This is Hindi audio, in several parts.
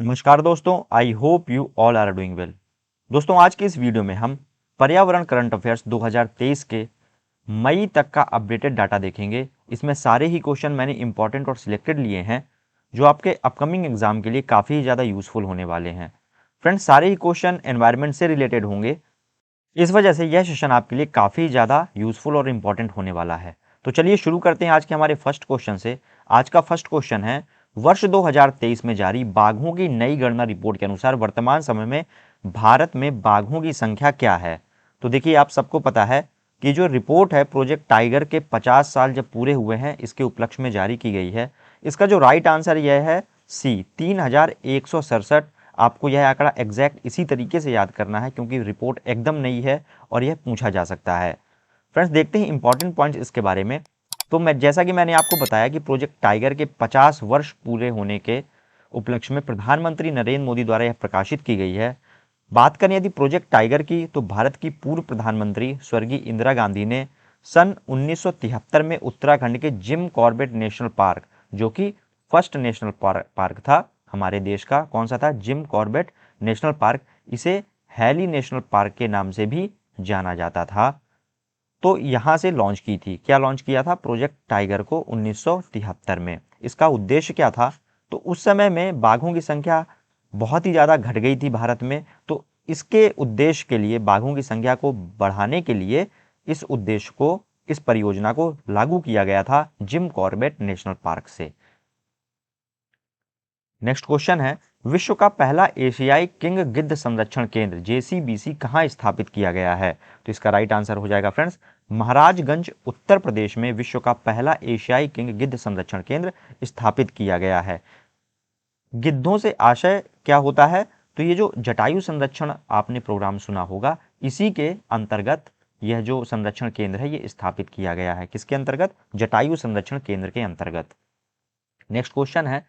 नमस्कार दोस्तों, I hope you all are doing well. दोस्तों, आज के इस वीडियो में हम पर्यावरण करंट अफेयर्स 2023 के मई तक का अपडेटेड डाटा देखेंगे। इसमें सारे ही क्वेश्चन मैंने इंपॉर्टेंट और सिलेक्टेड लिए हैं जो आपके अपकमिंग एग्जाम के लिए काफ़ी ज़्यादा यूजफुल होने वाले हैं। फ्रेंड्स, सारे ही क्वेश्चन एनवायरनमेंट से रिलेटेड होंगे। इस वजह से यह सेशन आपके लिए काफ़ी ज़्यादा यूजफुल और इम्पॉर्टेंट होने वाला है। तो चलिए शुरू करते हैं आज के हमारे फर्स्ट क्वेश्चन से। आज का फर्स्ट क्वेश्चन है, वर्ष 2023 में जारी बाघों की नई गणना रिपोर्ट के अनुसार वर्तमान समय में भारत में बाघों की संख्या क्या है। तो देखिए, आप सबको पता है कि जो रिपोर्ट है प्रोजेक्ट टाइगर के 50 साल जब पूरे हुए हैं इसके उपलक्ष्य में जारी की गई है। इसका जो राइट आंसर यह है सी, 3167। आपको यह आंकड़ा एग्जैक्ट इसी तरीके से याद करना है क्योंकि रिपोर्ट एकदम नई है और यह पूछा जा सकता है। फ्रेंड्स, देखते हैं इंपॉर्टेंट पॉइंट्स इसके बारे में। तो मैं जैसा कि मैंने आपको बताया कि प्रोजेक्ट टाइगर के 50 वर्ष पूरे होने के उपलक्ष्य में प्रधानमंत्री नरेंद्र मोदी द्वारा यह प्रकाशित की गई है। बात करें यदि प्रोजेक्ट टाइगर की, तो भारत की पूर्व प्रधानमंत्री स्वर्गीय इंदिरा गांधी ने सन 1973 में उत्तराखंड के जिम कॉर्बेट नेशनल पार्क, जो कि फर्स्ट नेशनल पार्क था हमारे देश का, कौन सा था, जिम कॉर्बेट नेशनल पार्क, इसे हैली नेशनल पार्क के नाम से भी जाना जाता था। तो यहां से लॉन्च की थी, क्या लॉन्च किया था, प्रोजेक्ट टाइगर को 1973 में। इसका उद्देश्य क्या था, तो उस समय में बाघों की संख्या बहुत ही ज़्यादा घट गई थी भारत में। तो इसके उद्देश्य के लिए, बाघों की संख्या को बढ़ाने के लिए इस उद्देश्य को, इस परियोजना को लागू किया गया था जिम कॉर्बेट नेशनल पार्क से। नेक्स्ट क्वेश्चन है, विश्व का पहला एशियाई किंग गिद्ध संरक्षण केंद्र जेसीबीसी कहाँ स्थापित किया गया है। तो इसका राइट आंसर हो जाएगा फ्रेंड्स, महाराजगंज उत्तर प्रदेश में विश्व का पहला एशियाई किंग गिद्ध संरक्षण केंद्र स्थापित किया गया है। गिद्धों से आशय क्या होता है, तो ये जो जटायु संरक्षण आपने प्रोग्राम सुना होगा, इसी के अंतर्गत यह जो संरक्षण केंद्र है ये स्थापित किया गया है। किसके अंतर्गत, जटायु संरक्षण केंद्र के अंतर्गत। नेक्स्ट क्वेश्चन है,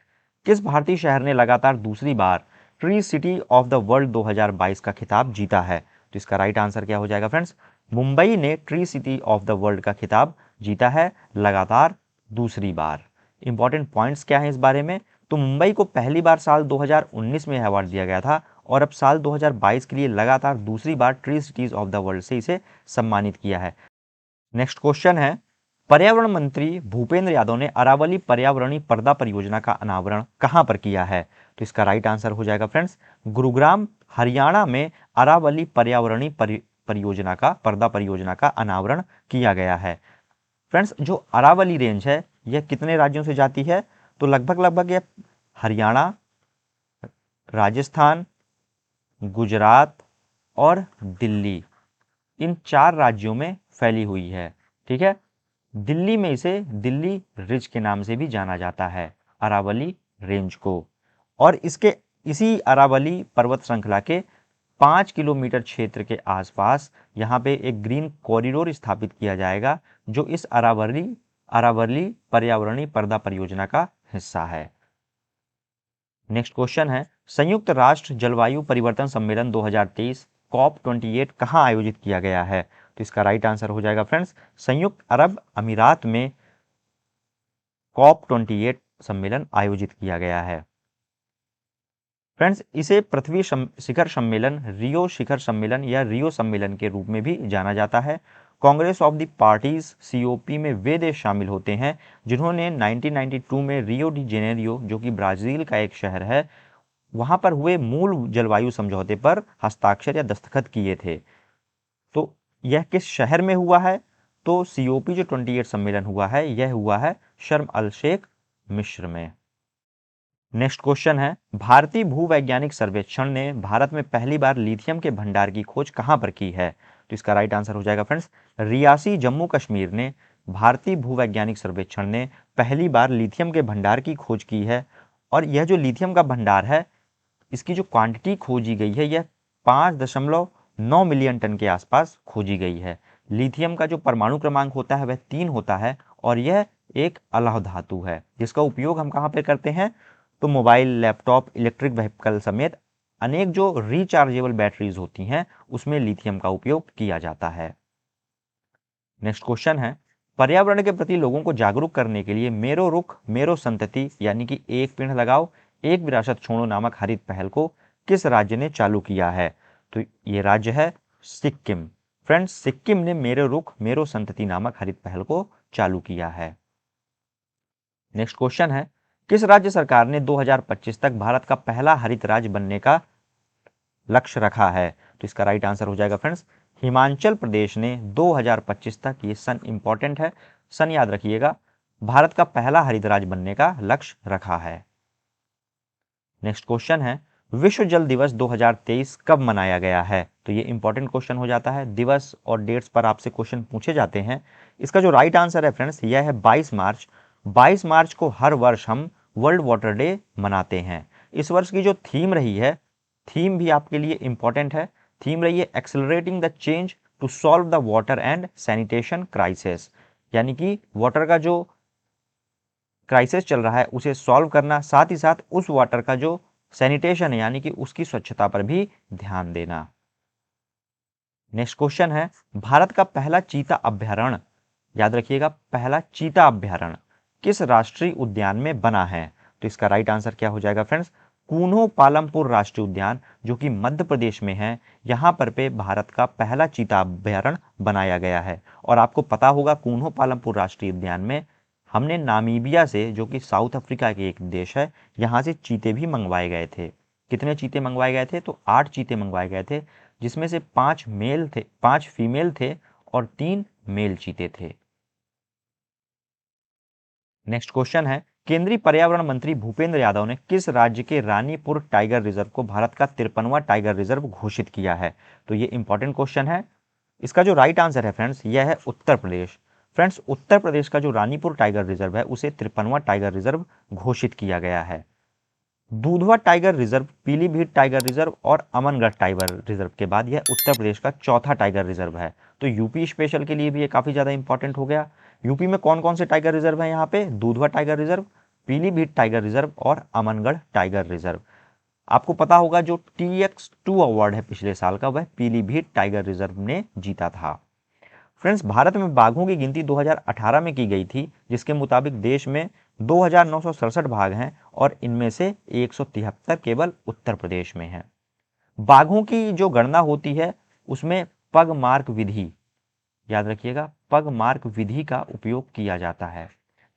किस भारतीय शहर ने लगातार दूसरी बार tree city of the world 2022 का खिताब जीता है। तो इसका राइट आंसर क्या हो जाएगा फ्रेंड्स, मुंबई ने tree city of the world का खिताब जीता है लगातार दूसरी बार। इंपॉर्टेंट पॉइंट्स क्या है इस बारे में, तो मुंबई को पहली बार साल 2019 में अवार्ड दिया गया था और अब साल 2022 के लिए लगातार दूसरी बार tree cities of the world से इसे सम्मानित किया है। नेक्स्ट क्वेश्चन है, पर्यावरण मंत्री भूपेंद्र यादव ने अरावली पर्यावरणीय पर्दा परियोजना का अनावरण कहां पर किया है। तो इसका राइट आंसर हो जाएगा फ्रेंड्स, गुरुग्राम हरियाणा में अरावली पर्यावरणीय परियोजना का, पर्दा परियोजना का अनावरण किया गया है। फ्रेंड्स, जो अरावली रेंज है यह कितने राज्यों से जाती है, तो लगभग लगभग यह हरियाणा, राजस्थान, गुजरात और दिल्ली, इन 4 राज्यों में फैली हुई है। ठीक है, दिल्ली में इसे दिल्ली रिज के नाम से भी जाना जाता है, अरावली रेंज को। और इसके, इसी अरावली पर्वत श्रृंखला के 5 किलोमीटर क्षेत्र के आसपास यहाँ पे एक ग्रीन कॉरिडोर स्थापित किया जाएगा जो इस अरावली अरावली पर्यावरणीय पर्दा परियोजना का हिस्सा है। नेक्स्ट क्वेश्चन है, संयुक्त राष्ट्र जलवायु परिवर्तन सम्मेलन 2023 COP28 कहाँ आयोजित किया गया है। तो इसका राइट आंसर हो जाएगा फ्रेंड्स, संयुक्त अरब अमीरात में COP28 सम्मेलन आयोजित किया गया है। फ्रेंड्स, इसे पृथ्वी शिखर सम्मेलन, रियो शिखर सम्मेलन या रियो सम्मेलन के रूप में भी जाना जाता है। Congress of the parties COP में वे देश शामिल होते हैं जिन्होंने 1992 में रियो डी जेनेरियो, जो कि ब्राजील का एक शहर है, वहां पर हुए मूल जलवायु समझौते पर हस्ताक्षर या दस्तखत किए थे। तो यह किस शहर में हुआ है, तो COP जो 28 सम्मेलन हुआ है यह हुआ है शर्म अल शेख, मिस्र में। नेक्स्ट क्वेश्चन है, भारतीय भूवैज्ञानिक सर्वेक्षण ने भारत में पहली बार लिथियम के भंडार की खोज कहां पर की है। तो इसका राइट आंसर हो जाएगा फ्रेंड्स, रियासी जम्मू कश्मीर ने भारतीय भूवैज्ञानिक सर्वेक्षण ने पहली बार लिथियम के भंडार की खोज की है। और यह जो लिथियम का भंडार है, इसकी जो क्वांटिटी खोजी गई है यह 5.9 मिलियन टन के आसपास खोजी गई है। लिथियम का जो परमाणु क्रमांक होता है वह 3 होता है और यह एक अलौह धातु है जिसका उपयोग हम कहाँ पे करते हैं, तो मोबाइल, लैपटॉप, इलेक्ट्रिक व्हीकल समेत अनेक जो रिचार्जेबल बैटरीज होती हैं उसमें लिथियम का उपयोग किया जाता है। नेक्स्ट क्वेश्चन है, पर्यावरण के प्रति लोगों को जागरूक करने के लिए मेरो रुख मेरो संतति यानी कि एक पेड़ लगाओ एक विरासत छोड़ो नामक हरित पहल को किस राज्य ने चालू किया है? तो ये राज्य है सिक्किम। फ्रेंड्स, सिक्किम ने मेरो रुख मेरो संतति नामक हरित पहल को चालू किया है। नेक्स्ट क्वेश्चन है, किस राज्य सरकार ने 2025 तक भारत का पहला हरित राज्य बनने का लक्ष्य रखा है? तो इसका राइट आंसर हो जाएगा फ्रेंड्स हिमाचल प्रदेश ने 2025 तक, ये सन इंपॉर्टेंट है, सन याद रखिएगा, भारत का पहला हरित राज्य बनने का लक्ष्य रखा है। नेक्स्ट क्वेश्चन है, विश्व जल दिवस 2023 कब मनाया गया है? तो ये इंपॉर्टेंट क्वेश्चन हो जाता है, दिवस और डेट्स पर आपसे क्वेश्चन पूछे जाते हैं। इसका जो राइट आंसर है फ्रेंड्स, यह है 22 मार्च। 22 मार्च को हर वर्ष हम वर्ल्ड वाटर डे मनाते हैं। इस वर्ष की जो थीम रही है, थीम भी आपके लिए इंपॉर्टेंट है, थीम रही है accelerating the change to solve the water and sanitation crisis, यानी कि वाटर का जो क्राइसिस चल रहा है उसे सॉल्व करना, साथ ही साथ उस वाटर का जो सैनिटेशन है यानी कि उसकी स्वच्छता पर भी ध्यान देना। नेक्स्ट क्वेश्चन है, भारत का पहला चीता अभ्यारण्य, याद रखिएगा, पहला चीता अभ्यारण्य किस राष्ट्रीय उद्यान में बना है? तो इसका राइट आंसर क्या हो जाएगा फ्रेंड्स, कूनो पालमपुर राष्ट्रीय उद्यान, जो कि मध्य प्रदेश में है। यहाँ पर पे भारत का पहला चीता अभ्यारण्य बनाया गया है। और आपको पता होगा कूनो पालमपुर राष्ट्रीय उद्यान में हमने नामीबिया से, जो कि साउथ अफ्रीका के एक देश है, यहाँ से चीते भी मंगवाए गए थे। कितने चीते मंगवाए गए थे? तो 8 चीते मंगवाए गए थे, जिसमें से 5 मेल थे, 5 फीमेल थे और 3 मेल चीते थे। नेक्स्ट क्वेश्चन है, केंद्रीय पर्यावरण मंत्री भूपेंद्र यादव ने किस राज्य के रानीपुर टाइगर रिजर्व को भारत का 53वां टाइगर रिजर्व घोषित किया है? तो ये इंपॉर्टेंट क्वेश्चन है। इसका जो राइट आंसर है फ्रेंड्स, यह है उत्तर प्रदेश। फ्रेंड्स, उत्तर प्रदेश का जो रानीपुर टाइगर रिजर्व है उसे 53वां टाइगर रिजर्व घोषित किया गया है। दूधवा tiger reserve, Pilibhit tiger reserve और अमनगढ़ टाइगर रिजर्व के बाद यह उत्तर प्रदेश का चौथा टाइगर रिजर्व है। तो यूपी स्पेशल के लिए भी ये काफी ज्यादा इंपॉर्टेंट हो गया। यूपी में कौन कौन से टाइगर रिजर्व है? यहाँ पे दूधवा tiger reserve, Pilibhit tiger reserve और अमनगढ़ टाइगर रिजर्व। आपको पता होगा जो TX2 अवार्ड है पिछले साल का, वह पीलीभीत टाइगर रिजर्व ने जीता था। फ्रेंड्स, भारत में बाघों की गिनती 2018 में की गई थी, जिसके मुताबिक देश में 2967 बाघ हैं और इनमें से 173 केवल उत्तर प्रदेश में हैं। बाघों की जो गणना होती है उसमें पग मार्क विधि, याद रखिएगा, पग मार्क विधि का उपयोग किया जाता है।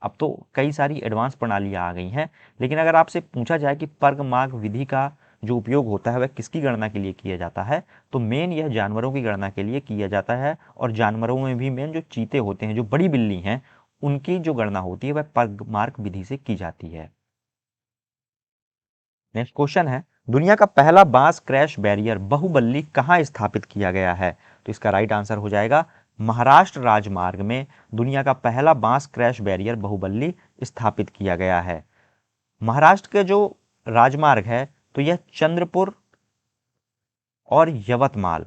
अब तो कई सारी एडवांस प्रणालियां आ गई हैं, लेकिन अगर आपसे पूछा जाए कि पग मार्क विधि का जो उपयोग होता है वह किसकी गणना के लिए किया जाता है, तो मेन यह जानवरों की गणना के लिए किया जाता है। और जानवरों में भी मेन जो चीते होते हैं, जो बड़ी बिल्ली हैं, उनकी जो गणना होती है वह पग मार्क विधि से की जाती है। नेक्स्ट क्वेश्चन है, दुनिया का पहला बांस क्रैश बैरियर बहुबल्ली कहाँ स्थापित किया गया है? तो इसका राइट आंसर हो जाएगा महाराष्ट्र राजमार्ग में दुनिया का पहला बांस क्रैश बैरियर बहुबल्ली स्थापित किया गया है। महाराष्ट्र के जो राजमार्ग है तो यह चंद्रपुर और यवतमाल,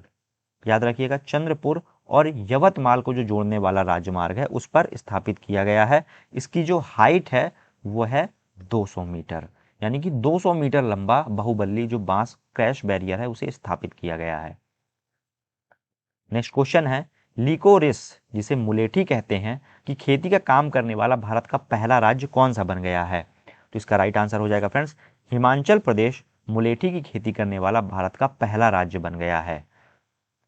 याद रखिएगा, चंद्रपुर और यवतमाल को जो जोड़ने वाला राजमार्ग है उस पर स्थापित किया गया है। इसकी जो हाइट है वो है 200 मीटर, यानी कि 200 मीटर लंबा बहुबल्ली जो बांस क्रैश बैरियर है उसे स्थापित किया गया है। नेक्स्ट क्वेश्चन है, लिकोरिस, जिसे मुलेठी कहते हैं, कि खेती का काम करने वाला भारत का पहला राज्य कौन सा बन गया है? तो इसका राइट आंसर हो जाएगा फ्रेंड्स हिमाचल प्रदेश मुलेठी की खेती करने वाला भारत का पहला राज्य बन गया है।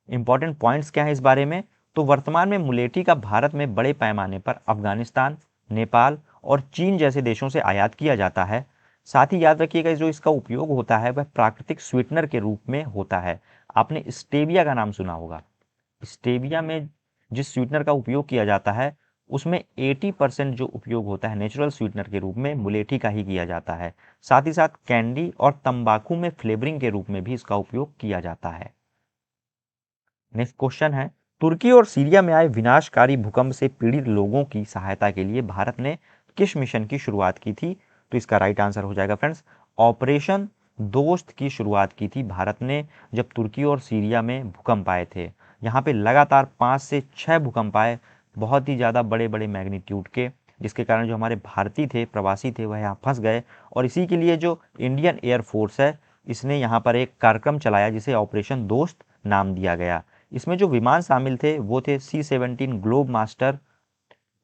इंपॉर्टेंट पॉइंट्स क्या है इस बारे में? तो वर्तमान में मुलेठी का भारत में बड़े पैमाने पर अफगानिस्तान, नेपाल और चीन जैसे देशों से आयात किया जाता है। साथ ही याद रखिएगा जो इसका उपयोग होता है वह प्राकृतिक स्वीटनर के रूप में होता है। आपने स्टेविया का नाम सुना होगा। स्टेविया में जिस स्वीटनर का उपयोग किया जाता है उसमें 80% जो उपयोग होता है नेचुरल स्वीटनर के रूप में मुलेठी का ही किया जाता है। साथ ही साथ कैंडी और तंबाकू में फ्लेवरिंग के रूप में भी इसका उपयोग किया जाता है। नेक्स्ट क्वेश्चन है, तुर्की और सीरिया में आए विनाशकारी भूकंप से पीड़ित लोगों की सहायता के लिए भारत ने किस मिशन की शुरुआत की थी? तो इसका राइट आंसर हो जाएगा फ्रेंड्स ऑपरेशन दोस्त की शुरुआत की थी भारत ने जब तुर्की और सीरिया में भूकंप आए थे। यहाँ पे लगातार 5 से 6 भूकंप आए, बहुत ही ज़्यादा बड़े बड़े मैग्नीट्यूड के, जिसके कारण जो हमारे भारतीय थे, प्रवासी थे, वह यहाँ फंस गए। और इसी के लिए जो इंडियन एयरफोर्स है इसने यहाँ पर एक कार्यक्रम चलाया जिसे ऑपरेशन दोस्त नाम दिया गया। इसमें जो विमान शामिल थे वो थे C-17 ग्लोब मास्टर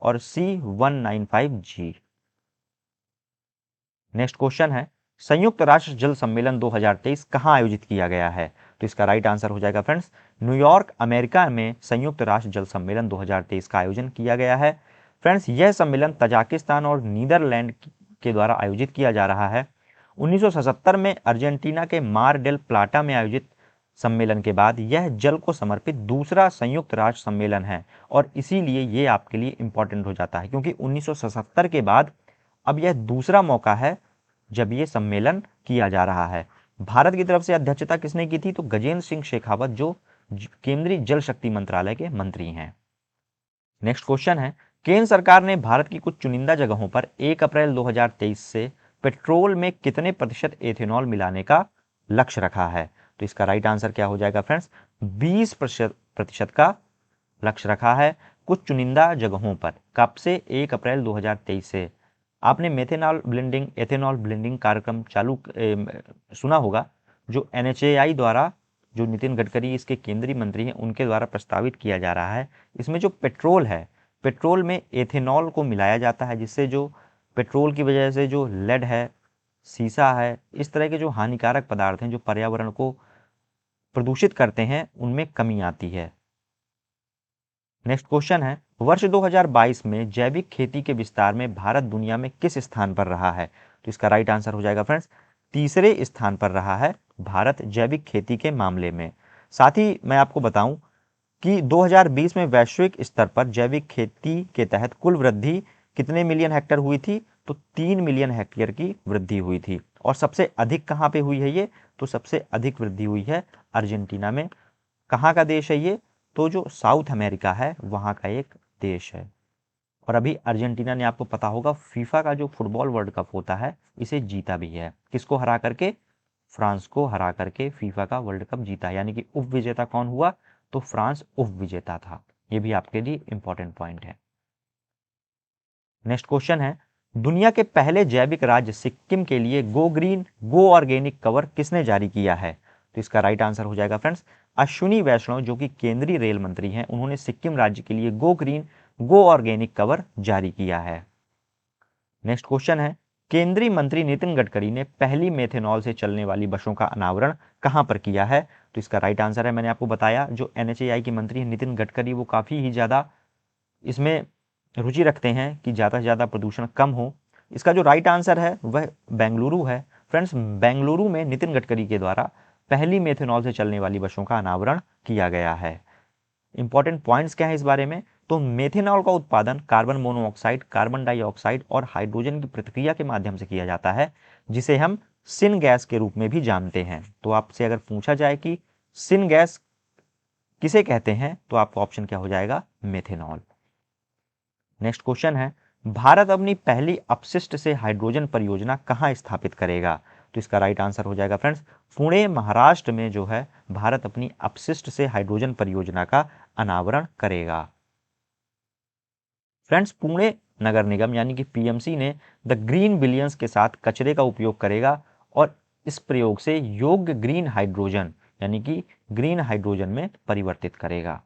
और C-195G। नेक्स्ट क्वेश्चन है, संयुक्त राष्ट्र जल सम्मेलन 2023 कहाँ आयोजित किया गया है? तो इसका राइट आंसर हो जाएगा फ्रेंड्स, न्यूयॉर्क अमेरिका में संयुक्त राष्ट्र जल सम्मेलन 2023 का आयोजन किया गया है। फ्रेंड्स, यह सम्मेलन तजाकिस्तान और नीदरलैंड के द्वारा आयोजित किया जा रहा है। 1977 में अर्जेंटीना के मार डेल प्लाटा में आयोजित सम्मेलन के बाद यह जल को समर्पित दूसरा संयुक्त राष्ट्र सम्मेलन है और इसीलिए ये आपके लिए इंपॉर्टेंट हो जाता है, क्योंकि 1977 के बाद अब यह दूसरा मौका है जब ये सम्मेलन किया जा रहा है। भारत की तरफ से अध्यक्षता किसने की थी? तो गजेंद्र सिंह शेखावत, जो केंद्रीय जल शक्ति मंत्रालय के मंत्री हैं। नेक्स्ट क्वेश्चन है, केंद्र सरकार ने भारत की कुछ चुनिंदा जगहों पर 1 अप्रैल 2023 से पेट्रोल में कितने प्रतिशत एथेनॉल मिलाने का लक्ष्य रखा है? तो इसका राइट आंसर क्या हो जाएगा फ्रेंड्स? 20% का लक्ष्य रखा है कुछ चुनिंदा जगहों पर। कब से? 1 अप्रैल 2023 से। आपने एथेनॉल ब्लेंडिंग कार्यक्रम सुना होगा, जो NHAI द्वारा, जो नितिन गडकरी इसके केंद्रीय मंत्री हैं, उनके द्वारा प्रस्तावित किया जा रहा है। इसमें जो पेट्रोल है, पेट्रोल में एथेनॉल को मिलाया जाता है, जिससे जो पेट्रोल की वजह से जो लेड है, सीसा है, इस तरह के जो हानिकारक पदार्थ हैं जो पर्यावरण को प्रदूषित करते हैं, उनमें कमी आती है। नेक्स्ट क्वेश्चन है, वर्ष 2022 में जैविक खेती के विस्तार में भारत दुनिया में किस स्थान पर रहा है? तो इसका राइट आंसर हो जाएगा फ्रेंड्स, तीसरे स्थान पर रहा है भारत जैविक खेती के मामले में। साथ ही मैं आपको बताऊं कि 2020 में वैश्विक स्तर पर जैविक खेती के तहत कुल वृद्धि कितने मिलियन हेक्टेयर हुई थी? तो 3 मिलियन हेक्टेयर की वृद्धि हुई थी। और सबसे अधिक कहाँ पे हुई है ये? तो सबसे अधिक वृद्धि हुई है अर्जेंटीना में। कहाँ का देश है ये? तो जो साउथ अमेरिका है वहाँ का एक देश है। और अभी अर्जेंटीना ने, आपको पता होगा, फीफा का जो फुटबॉल वर्ल्ड कप होता है इसे जीता भी है। किसको हरा करके? फ्रांस को हरा करके फीफा का वर्ल्ड कप जीता, यानी कि उप विजेता कौन हुआ? तो फ्रांस उप विजेता था। ये भी आपके लिए इंपॉर्टेंट पॉइंट है। नेक्स्ट क्वेश्चन है, दुनिया के पहले जैविक राज्य सिक्किम के लिए गो ग्रीन गो ऑर्गेनिक कवर किसने जारी किया है? तो इसका राइट आंसर हो जाएगा फ्रेंड्स, अश्विनी वैष्णव, जो कि केंद्रीय रेल मंत्री हैं, उन्होंने सिक्किम राज्य के लिए गो ग्रीन गो ऑर्गेनिक कवर जारी किया है। नेक्स्ट क्वेश्चन है, केंद्रीय मंत्री नितिन गडकरी ने पहली मेथेनॉल से चलने वाली बसों का अनावरण कहां पर किया है? तो इसका राइट आंसर है, मैंने आपको बताया, जो NHAI के मंत्री हैं नितिन गडकरी, वो काफ़ी ही ज़्यादा इसमें रुचि रखते हैं कि ज़्यादा से ज़्यादा प्रदूषण कम हो। इसका जो राइट आंसर है वह बेंगलुरु है। फ्रेंड्स, बेंगलुरु में नितिन गडकरी के द्वारा पहली मेथेनॉल से चलने वाली बसों का अनावरण किया गया है। इंपॉर्टेंट पॉइंट्स क्या है इस बारे में? तो मेथेनॉल का उत्पादन कार्बन मोनोऑक्साइड, कार्बन डाइऑक्साइड और हाइड्रोजन की प्रतिक्रिया के माध्यम से किया जाता है, जिसे हम सिन गैस के रूप में भी जानते हैं। तो आपसे अगर पूछा जाए कि सिन गैस किसे कहते हैं, तो आपका ऑप्शन क्या हो जाएगा? मेथेनॉल। नेक्स्ट क्वेश्चन है, भारत अपनी पहली अपशिष्ट से हाइड्रोजन परियोजना कहां स्थापित करेगा? तो इसका राइट आंसर हो जाएगा फ्रेंड्स, पुणे महाराष्ट्र में जो है भारत अपनी अपशिष्ट से हाइड्रोजन परियोजना का अनावरण करेगा। फ्रेंड्स, पुणे नगर निगम यानी कि PMC ने द ग्रीन बिलियंस के साथ कचरे का उपयोग करेगा और इस प्रयोग से योग्य ग्रीन हाइड्रोजन यानी कि ग्रीन हाइड्रोजन में परिवर्तित करेगा।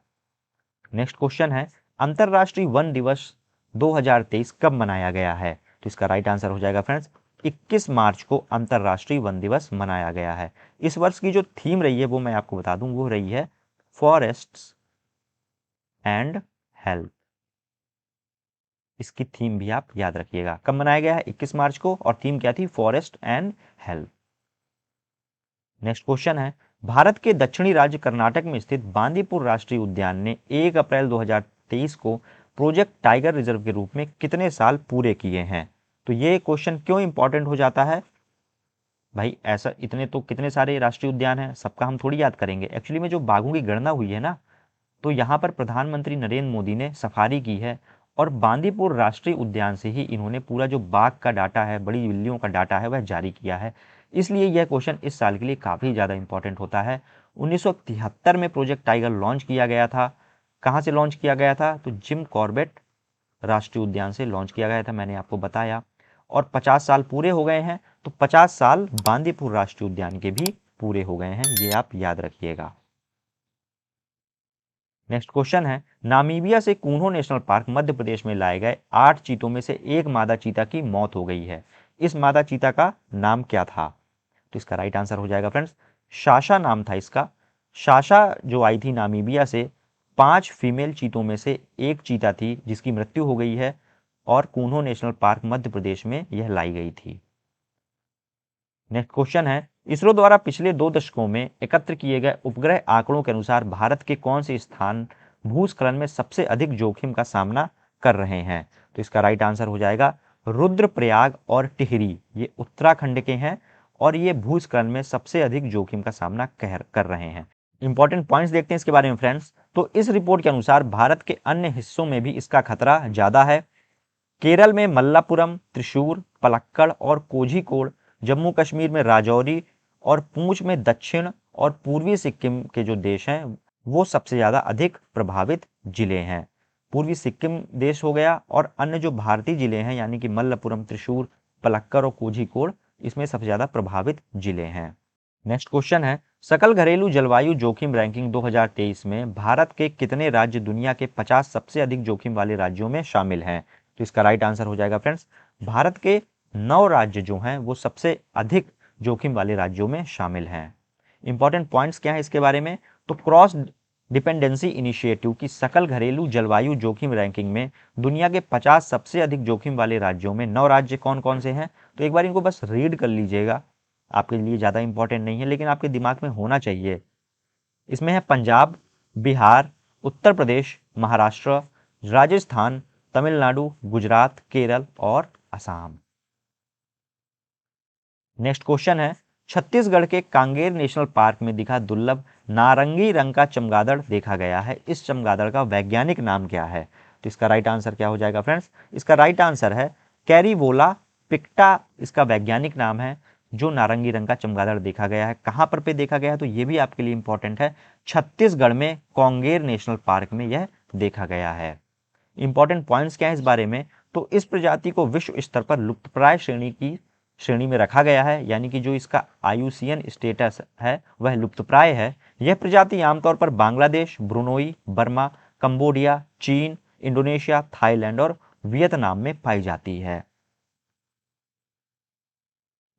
नेक्स्ट क्वेश्चन है, अंतरराष्ट्रीय वन दिवस 2023 कब मनाया गया है? तो इसका राइट आंसर हो जाएगा फ्रेंड्स, 21 मार्च को अंतरराष्ट्रीय वन दिवस मनाया गया है। इस वर्ष की जो थीम रही है वो मैं आपको बता दूं, वो रही है फॉरेस्ट्स एंड हेल्थ। इसकी थीम भी आप याद रखिएगा। कब मनाया गया है? 21 मार्च को, और थीम क्या थी? Forest and health. Next question है, भारत के दक्षिणी राज्य कर्नाटक में स्थित बांदीपुर राष्ट्रीय उद्यान ने 1 अप्रैल 2023 को प्रोजेक्ट टाइगर रिजर्व के रूप में कितने साल पूरे किए हैं? तो ये क्वेश्चन क्यों इंपॉर्टेंट हो जाता है भाई? ऐसा इतने तो कितने सारे राष्ट्रीय उद्यान हैं, सबका हम थोड़ी याद करेंगे। एक्चुअली में जो बाघों की गणना हुई है ना, तो यहाँ पर प्रधानमंत्री नरेंद्र मोदी ने सफारी की है और बांदीपुर राष्ट्रीय उद्यान से ही इन्होंने पूरा जो बाघ का डाटा है, बड़ी बिल्लियों का डाटा है, वह जारी किया है। इसलिए यह क्वेश्चन इस साल के लिए काफ़ी ज़्यादा इंपॉर्टेंट होता है। 1973 में प्रोजेक्ट टाइगर लॉन्च किया गया था। कहाँ से लॉन्च किया गया था? तो जिम कॉर्बेट राष्ट्रीय उद्यान से लॉन्च किया गया था, मैंने आपको बताया। और 50 साल पूरे हो गए हैं, तो 50 साल बांदीपुर राष्ट्रीय उद्यान के भी पूरे हो गए हैं, ये आप याद रखिएगा। नेक्स्ट क्वेश्चन है, नामीबिया से कून्हो नेशनल पार्क मध्य प्रदेश में लाए गए 8 चीतों में से एक मादा चीता की मौत हो गई है। इस मादा चीता का नाम क्या था? तो इसका राइट आंसर हो जाएगा फ्रेंड्स शाशा नाम था इसका। शाशा जो आई थी नामीबिया से, 5 फीमेल चीतों में से एक चीता थी जिसकी मृत्यु हो गई है और कूनो नेशनल पार्क मध्य प्रदेश में यह लाई गई थी। नेक्स्ट क्वेश्चन है, इसरो द्वारा पिछले 2 दशकों में एकत्र किए गए उपग्रह आंकड़ों के अनुसार भारत के कौन से स्थान भूस्खलन में सबसे अधिक जोखिम का सामना कर रहे हैं? तो इसका राइट आंसर हो जाएगा रुद्रप्रयाग और टिहरी, ये उत्तराखंड के हैं और ये भूस्खलन में सबसे अधिक जोखिम का सामना कर रहे हैं। इंपॉर्टेंट पॉइंट्स देखते हैं इसके बारे में फ्रेंड्स। तो इस रिपोर्ट के अनुसार भारत के अन्य हिस्सों में भी इसका खतरा ज्यादा है। केरल में मल्लापुरम, त्रिशूर, पलक्कड़ और कोझिकोड, जम्मू कश्मीर में राजौरी और पूंछ में दक्षिण और पूर्वी सिक्किम के जो देश हैं वो सबसे ज़्यादा अधिक प्रभावित जिले हैं। पूर्वी सिक्किम देश हो गया और अन्य जो भारतीय जिले हैं यानी कि मल्लापुरम, त्रिशूर, पलक्कड़ और कोझिकोड, इसमें सबसे ज़्यादा प्रभावित जिले हैं। नेक्स्ट क्वेश्चन है, सकल घरेलू जलवायु जोखिम रैंकिंग 2023 में भारत के कितने राज्य दुनिया के 50 सबसे अधिक जोखिम वाले राज्यों में शामिल हैं? तो इसका राइट आंसर हो जाएगा फ्रेंड्स भारत के 9 राज्य जो हैं वो सबसे अधिक जोखिम वाले राज्यों में शामिल हैं। इंपॉर्टेंट पॉइंट्स क्या है इसके बारे में? तो क्रॉस डिपेंडेंसी इनिशिएटिव की सकल घरेलू जलवायु जोखिम रैंकिंग में दुनिया के 50 सबसे अधिक जोखिम वाले राज्यों में 9 राज्य कौन कौन से हैं? तो एक बार इनको बस रीड कर लीजिएगा, आपके लिए ज़्यादा इंपॉर्टेंट नहीं है लेकिन आपके दिमाग में होना चाहिए। इसमें है पंजाब, बिहार, उत्तर प्रदेश, महाराष्ट्र, राजस्थान, तमिलनाडु, गुजरात, केरल और असम। नेक्स्ट क्वेश्चन है, छत्तीसगढ़ के कांगेर नेशनल पार्क में दिखा दुर्लभ नारंगी रंग का चमगादड़ देखा गया है। इस चमगादड़ का वैज्ञानिक नाम क्या है? तो इसका राइट आंसर क्या हो जाएगा फ्रेंड्स? इसका राइट आंसर है कैरीवोला पिक्टा, इसका वैज्ञानिक नाम है। जो नारंगी रंग का चमगादड़ देखा गया है कहाँ पर पे देखा गया है? तो ये भी आपके लिए इंपॉर्टेंट है, छत्तीसगढ़ में कांगेर नेशनल पार्क में यह देखा गया है। इंपॉर्टेंट पॉइंट्स क्या है इस बारे में? तो इस प्रजाति को विश्व स्तर पर लुप्तप्राय श्रेणी में रखा गया है, यानी कि जो इसका आईयूसीएन स्टेटस है वह लुप्तप्राय है। यह प्रजाति आमतौर पर बांग्लादेश, ब्रुनोई, बर्मा, कंबोडिया, चीन, इंडोनेशिया, थाईलैंड और वियतनाम में पाई जाती है।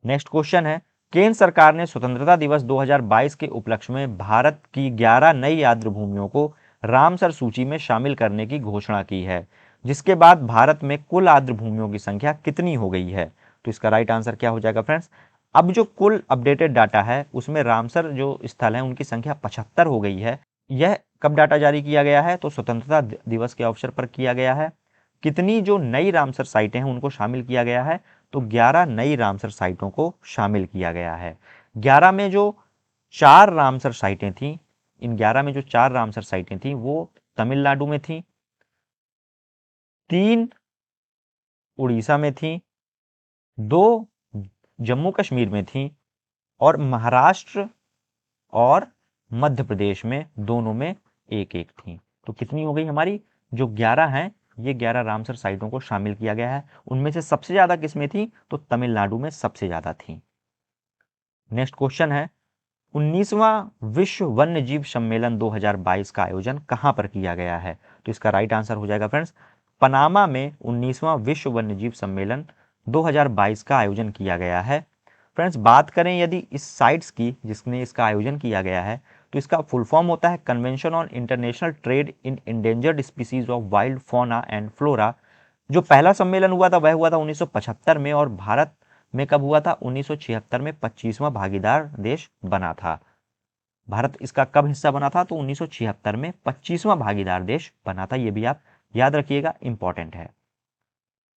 नेक्स्ट क्वेश्चन है, केंद्र सरकार ने स्वतंत्रता दिवस 2022 के उपलक्ष्य में भारत की 11 नई आर्द्र भूमियों को रामसर सूची में शामिल करने की घोषणा की है, जिसके बाद भारत में कुल आर्द्र भूमियों की संख्या कितनी हो गई है? तो इसका राइट आंसर क्या हो जाएगा फ्रेंड्स? अब जो कुल अपडेटेड डाटा है उसमें रामसर जो स्थल है उनकी संख्या 75 हो गई है। यह कब डाटा जारी किया गया है? तो स्वतंत्रता दिवस के अवसर पर किया गया है। कितनी जो नई रामसर साइटें हैं उनको शामिल किया गया है? तो 11 नई रामसर साइटों को शामिल किया गया है। 11 में जो 4 रामसर साइटें थी, इन 11 में जो 4 रामसर साइटें थी वो तमिलनाडु में थी, 3 उड़ीसा में थी, 2 जम्मू कश्मीर में थी और महाराष्ट्र और मध्य प्रदेश में दोनों में एक एक थी। तो कितनी हो गई हमारी? जो 11 हैं ये 11 रामसर साइटों को शामिल किया गया है। उनमें से सबसे ज्यादा किसमें थी? तो तमिलनाडु में सबसे ज्यादा थी। नेक्स्ट क्वेश्चन है, 19वां विश्व वन्य जीव सम्मेलन 2022 का आयोजन कहां पर किया गया है? तो इसका राइट आंसर हो जाएगा फ्रेंड्स पनामा में 19वां विश्व वन्य जीव सम्मेलन 2022 का आयोजन किया गया है। फ्रेंड्स बात करें यदि इस साइट्स की जिसने इसका आयोजन किया गया है तो इसका फुल फॉर्म होता है convention on international trade in endangered species of wild fauna and flora. जो पहला सम्मेलन हुआ था वह हुआ था 1975 में और भारत में कब हुआ था? 1976 में 25वां भागीदार देश बना था। भारत इसका कब हिस्सा बना था? तो 1976 में 25वां भागीदार देश बना था। ये भी आप याद रखिएगा, इंपॉर्टेंट है।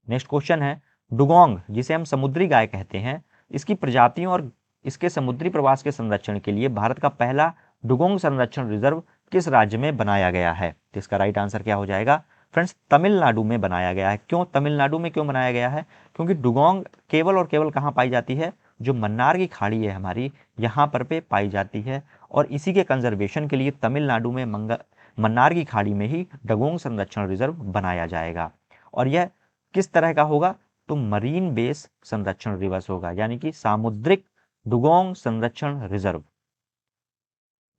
नेक्स्ट क्वेश्चन है, डुगोंग जिसे हम समुद्री गाय कहते हैं, इसकी प्रजातियों और इसके समुद्री प्रवास के संरक्षण के लिए भारत का पहला डुगोंग संरक्षण रिजर्व किस राज्य में बनाया गया है? तो इसका राइट आंसर क्या हो जाएगा फ्रेंड्स? तमिलनाडु में बनाया गया है। क्यों तमिलनाडु में क्यों बनाया गया है? क्योंकि डुगोंग केवल और केवल कहाँ पाई जाती है? जो मन्नार की खाड़ी है हमारी, यहाँ पर पे पाई जाती है और इसी के कंजर्वेशन के लिए तमिलनाडु में मन्नार की खाड़ी में ही डुगोंग संरक्षण रिजर्व बनाया जाएगा। और यह किस तरह का होगा? तो मरीन बेस संरक्षण दिवस होगा, यानी कि सामुद्रिक डुगोंग संरक्षण रिजर्व।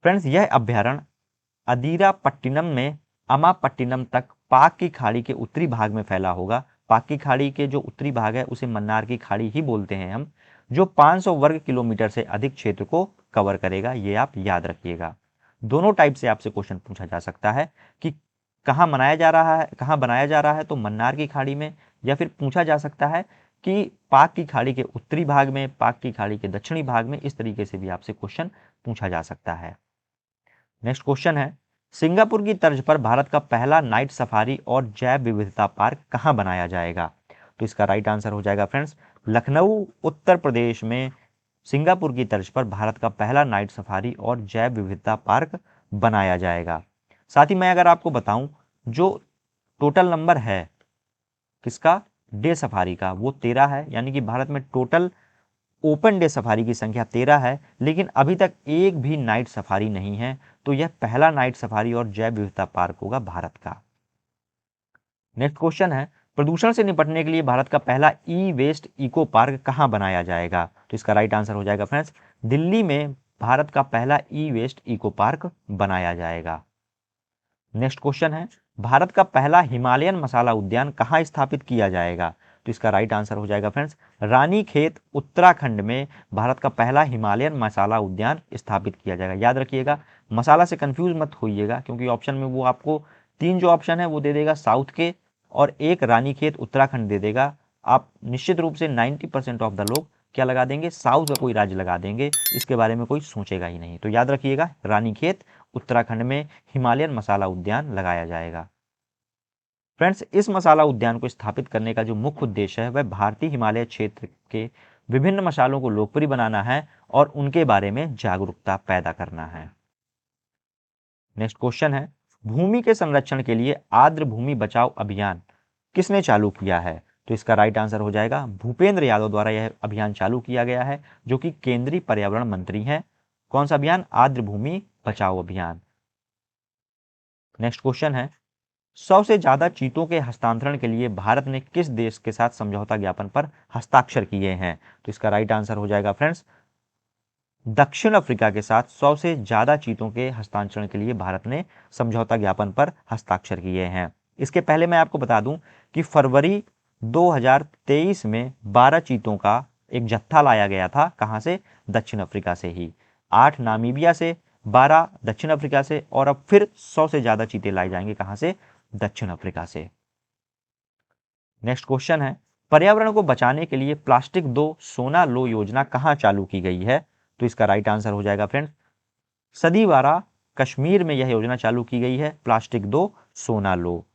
फ्रेंड्स यह अभ्यारण्य अदीरापट्टिनम में अमापट्टिनम तक पाक की खाड़ी के उत्तरी भाग में फैला होगा पाक की खाड़ी के जो उत्तरी भाग है उसे मन्नार की खाड़ी ही बोलते हैं हम, जो 500 वर्ग किलोमीटर से अधिक क्षेत्र को कवर करेगा। ये आप याद रखिएगा। दोनों टाइप से आपसे क्वेश्चन पूछा जा सकता है कि कहाँ मनाया जा रहा है, कहाँ बनाया जा रहा है, तो मन्नार की खाड़ी में, या फिर पूछा जा सकता है कि पाक की खाड़ी के उत्तरी भाग में, पाक की खाड़ी के दक्षिणी भाग में। इस तरीके से भी आपसे क्वेश्चन पूछा जा सकता है। नेक्स्ट क्वेश्चन है, सिंगापुर की तर्ज पर भारत का पहला नाइट सफारी और जैव विविधता पार्क कहाँ बनाया जाएगा? तो इसका राइट आंसर हो जाएगा फ्रेंड्स, लखनऊ उत्तर प्रदेश में सिंगापुर की तर्ज पर भारत का पहला नाइट सफारी और जैव विविधता पार्क बनाया जाएगा। साथ ही मैं अगर आपको बताऊं, जो टोटल नंबर है किसका, डे सफारी का, वो 13 है। यानी कि भारत में टोटल ओपन डे सफारी की संख्या 13 है, लेकिन अभी तक एक भी नाइट सफारी नहीं है। तो यह पहला नाइट सफारी और जैव विविधता पार्क होगा भारत का। नेक्स्ट क्वेश्चन है, प्रदूषण से निपटने के लिए भारत का पहला ई वेस्ट इको पार्क कहाँ बनाया जाएगा? तो इसका राइट आंसर हो जाएगा फ्रेंड्स, दिल्ली में भारत का पहला ई वेस्ट इको पार्क बनाया जाएगा। नेक्स्ट क्वेश्चन है, भारत का पहला हिमालयन मसाला उद्यान कहाँ स्थापित किया जाएगा? तो इसका राइट आंसर हो जाएगा फ्रेंड्स, रानीखेत उत्तराखंड में भारत का पहला हिमालयन मसाला उद्यान स्थापित किया जाएगा। याद रखिएगा, मसाला से कंफ्यूज मत होइएगा, क्योंकि ऑप्शन में वो आपको 3 जो ऑप्शन है वो दे देगा साउथ के, और एक रानीखेत उत्तराखंड दे देगा। आप निश्चित रूप से 90% ऑफ द लोग क्या लगा देंगे, साउथ का कोई राज्य लगा देंगे, इसके बारे में कोई सोचेगा ही नहीं। तो याद रखिएगा, रानीखेत उत्तराखंड में हिमालयन मसाला उद्यान लगाया जाएगा। फ्रेंड्स, इस मसाला उद्यान को स्थापित करने का जो मुख्य उद्देश्य है वह भारतीय हिमालय क्षेत्र के विभिन्न मसालों को लोकप्रिय बनाना है और उनके बारे में जागरूकता पैदा करना है। नेक्स्ट क्वेश्चन है, भूमि के संरक्षण के लिए आर्द्र भूमि बचाओ अभियान किसने चालू किया है? तो इसका राइट आंसर हो जाएगा, भूपेंद्र यादव द्वारा यह अभियान चालू किया गया है, जो कि केंद्रीय पर्यावरण मंत्री हैं। कौन सा अभियान? आर्द्र भूमि बचाओ अभियान। नेक्स्ट क्वेश्चन है, 100 से ज्यादा चीतों के हस्तांतरण के लिए भारत ने किस देश के साथ समझौता ज्ञापन पर हस्ताक्षर किए हैं? तो इसका राइट आंसर हो जाएगा फ्रेंड्स, दक्षिण अफ्रीका के साथ 100 से ज्यादा चीतों के हस्तांतरण के लिए भारत ने समझौता ज्ञापन पर हस्ताक्षर किए हैं। इसके पहले मैं आपको बता दूं कि फरवरी 2023 में 12 चीतों का एक जत्था लाया गया था। कहां से? दक्षिण अफ्रीका से ही। 8 नामीबिया से, 12 दक्षिण अफ्रीका से, और अब फिर 100 से ज्यादा चीते लाए जाएंगे। कहां से? दक्षिण अफ्रीका से। नेक्स्ट क्वेश्चन है, पर्यावरण को बचाने के लिए प्लास्टिक दो सोना लो योजना कहां चालू की गई है? तो इसका राइट आंसर हो जाएगा फ्रेंड्स, सदीवारा कश्मीर में यह योजना चालू की गई है, प्लास्टिक दो सोना लो।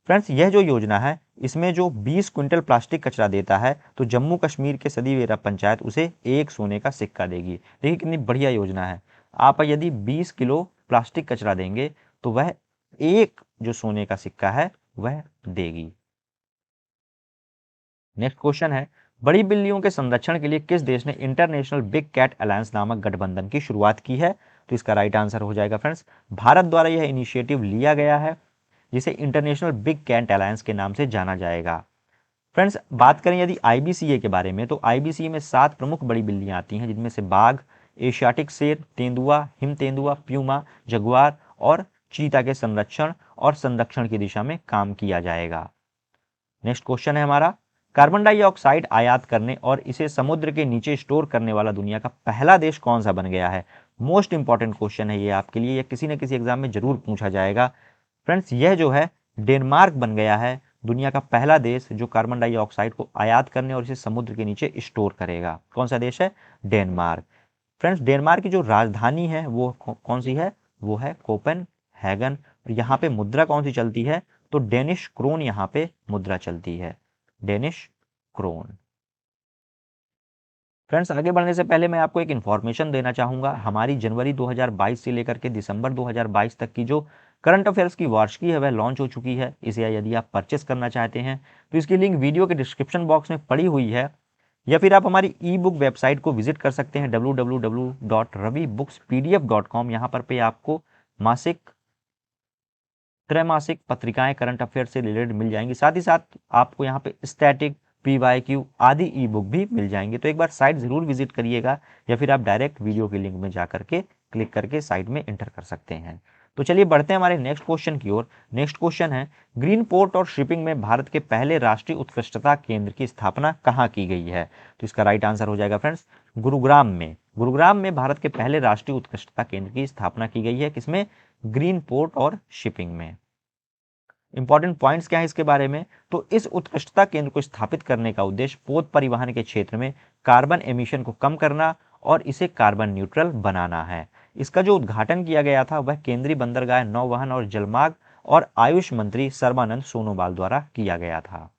फ्रेंड्स, यह जो योजना है इसमें जो 20 क्विंटल प्लास्टिक कचरा देता है तो जम्मू कश्मीर के सदीवेरा पंचायत उसे 1 सोने का सिक्का देगी। देखिए कितनी बढ़िया योजना है। आप यदि 20 किलो प्लास्टिक कचरा देंगे तो वह 1 जो सोने का सिक्का है वह देगी। नेक्स्ट क्वेश्चन है, बड़ी बिल्लियों के संरक्षण के लिए किस देश ने इंटरनेशनल बिग कैट अलायंस नामक गठबंधन की शुरुआत की है? तो इसका राइट आंसर हो जाएगा फ्रेंड्स, भारत द्वारा यह इनिशिएटिव लिया गया है, जिसे इंटरनेशनल बिग कैट अलायंस के नाम से जाना जाएगा। फ्रेंड्स, बात करें यदि आईबीसीए के बारे में, तो आईबीसीए में 7 प्रमुख बड़ी बिल्लियां आती हैं, जिनमें से बाघ, एशियाटिक शेर, तेंदुआ, हिम तेंदुआ, प्यूमा, जगुआर और चीता के संरक्षण की दिशा में काम किया जाएगा। नेक्स्ट क्वेश्चन है हमारा, कार्बन डाइऑक्साइड आयात करने और इसे समुद्र के नीचे स्टोर करने वाला दुनिया का पहला देश कौन सा बन गया है? मोस्ट इंपॉर्टेंट क्वेश्चन है ये आपके लिए, यह किसी न किसी एग्जाम में जरूर पूछा जाएगा। फ्रेंड्स, यह जो है डेनमार्क बन गया है दुनिया का पहला देश जो कार्बन डाइऑक्साइड को आयात करने और इसे समुद्र के नीचे स्टोर करेगा। कौन सा देश है? डेनमार्क। फ्रेंड्स, डेनमार्क की जो राजधानी है वो कौन सी है? वो है कोपेनहेगन। यहाँ पे मुद्रा कौन सी चलती है? तो डेनिश क्रोन यहाँ पे मुद्रा चलती है, डेनिश क्रोन। फ्रेंड्स, आगे बढ़ने से पहले मैं आपको एक इन्फॉर्मेशन देना चाहूंगा। हमारी जनवरी 2022 से लेकर के दिसंबर 2022 तक की जो करंट अफेयर्स की वार्षिकी है वह लॉन्च हो चुकी है। इसे यदि आप परचेस करना चाहते हैं तो इसकी लिंक वीडियो के डिस्क्रिप्शन बॉक्स में पड़ी हुई है, या फिर आप हमारी ई बुक वेबसाइट को विजिट कर सकते हैं www.ravibookspdf.com। यहाँ पर पे आपको मासिक, त्रैमासिक पत्रिकाएं करंट अफेयर से रिलेटेड मिल जाएंगी। साथ ही साथ आपको यहाँ पे स्टैटिक, PYQ आदि ई बुक भी मिल जाएंगे। तो एक बार साइट जरूर विजिट करिएगा, या फिर आप डायरेक्ट वीडियो की लिंक में जा करके क्लिक करके साइट में एंटर कर सकते हैं। तो चलिए बढ़ते हैं हमारे नेक्स्ट क्वेश्चन की ओर। नेक्स्ट क्वेश्चन है, ग्रीन पोर्ट और शिपिंग में भारत के पहले राष्ट्रीय उत्कृष्टता केंद्र की स्थापना कहाँ की गई है? तो इसका राइट आंसर हो जाएगा फ्रेंड्स गुरुग्राम में। गुरुग्राम में भारत के पहले राष्ट्रीय उत्कृष्टता केंद्र की स्थापना की गई है। किसमें? ग्रीन पोर्ट और शिपिंग में। इंपॉर्टेंट पॉइंट्स क्या है इसके बारे में? तो इस उत्कृष्टता केंद्र को स्थापित करने का उद्देश्य पोत परिवहन के क्षेत्र में कार्बन एमिशन को कम करना और इसे कार्बन न्यूट्रल बनाना है। इसका जो उद्घाटन किया गया था वह केंद्रीय बंदरगाह, नौवहन और जलमार्ग और आयुष मंत्री सर्बानंद सोनोवाल द्वारा किया गया था।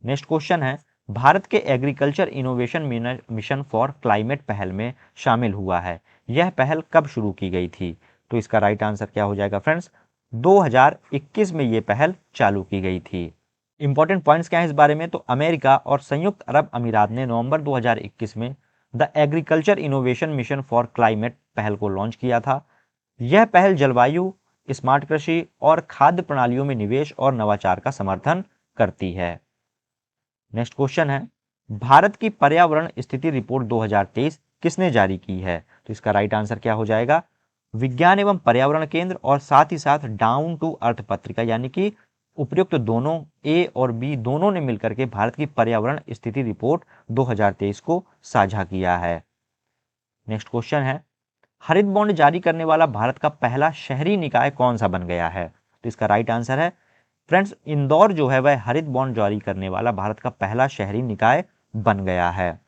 नेक्स्ट क्वेश्चन है, भारत के agriculture innovation mission for climate पहल में शामिल हुआ है। यह पहल कब शुरू की गई थी? तो इसका राइट आंसर क्या हो जाएगा फ्रेंड्स? 2021 में ये पहल चालू की गई थी। इंपॉर्टेंट पॉइंट्स क्या है इस बारे में? तो अमेरिका और संयुक्त अरब अमीरात ने नवंबर 2021 में the agriculture innovation mission for climate पहल को लॉन्च किया था। यह पहल जलवायु, स्मार्ट कृषि और खाद्य प्रणालियों में निवेश और नवाचार का समर्थन करती है। नेक्स्ट क्वेश्चन है, भारत की पर्यावरण स्थिति रिपोर्ट 2023 किसने जारी की है? तो इसका राइट आंसर क्या हो जाएगा? विज्ञान एवं पर्यावरण केंद्र और साथ ही साथ डाउन टू अर्थ पत्रिका, यानी कि उपयुक्त दोनों ए और बी दोनों ने मिलकर के भारत की पर्यावरण स्थिति रिपोर्ट 2023 को साझा किया है। नेक्स्ट क्वेश्चन है, हरित बॉन्ड जारी करने वाला भारत का पहला शहरी निकाय कौन सा बन गया है? तो इसका राइट आंसर है फ्रेंड्स इंदौर जो है वह हरित बॉन्ड जारी करने वाला भारत का पहला शहरी निकाय बन गया है।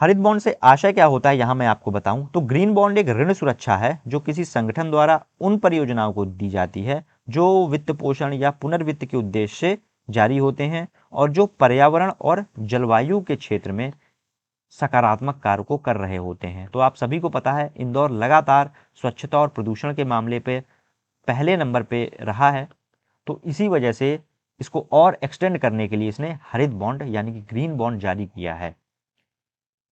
हरित बॉन्ड से आशय क्या होता है यहां मैं आपको बताऊं तो ग्रीन बॉन्ड एक ऋण सुरक्षा है जो किसी संगठन द्वारा उन परियोजनाओं को दी जाती है जो वित्त पोषण या पुनर्वित्त के उद्देश्य से जारी होते हैं और जो पर्यावरण और जलवायु के क्षेत्र में सकारात्मक कार्य को कर रहे होते हैं। तो आप सभी को पता है इंदौर लगातार स्वच्छता और प्रदूषण के मामले पे पहले नंबर पे रहा है, तो इसी वजह से इसको और एक्सटेंड करने के लिए इसने हरित बॉन्ड यानी कि ग्रीन बॉन्ड जारी किया है।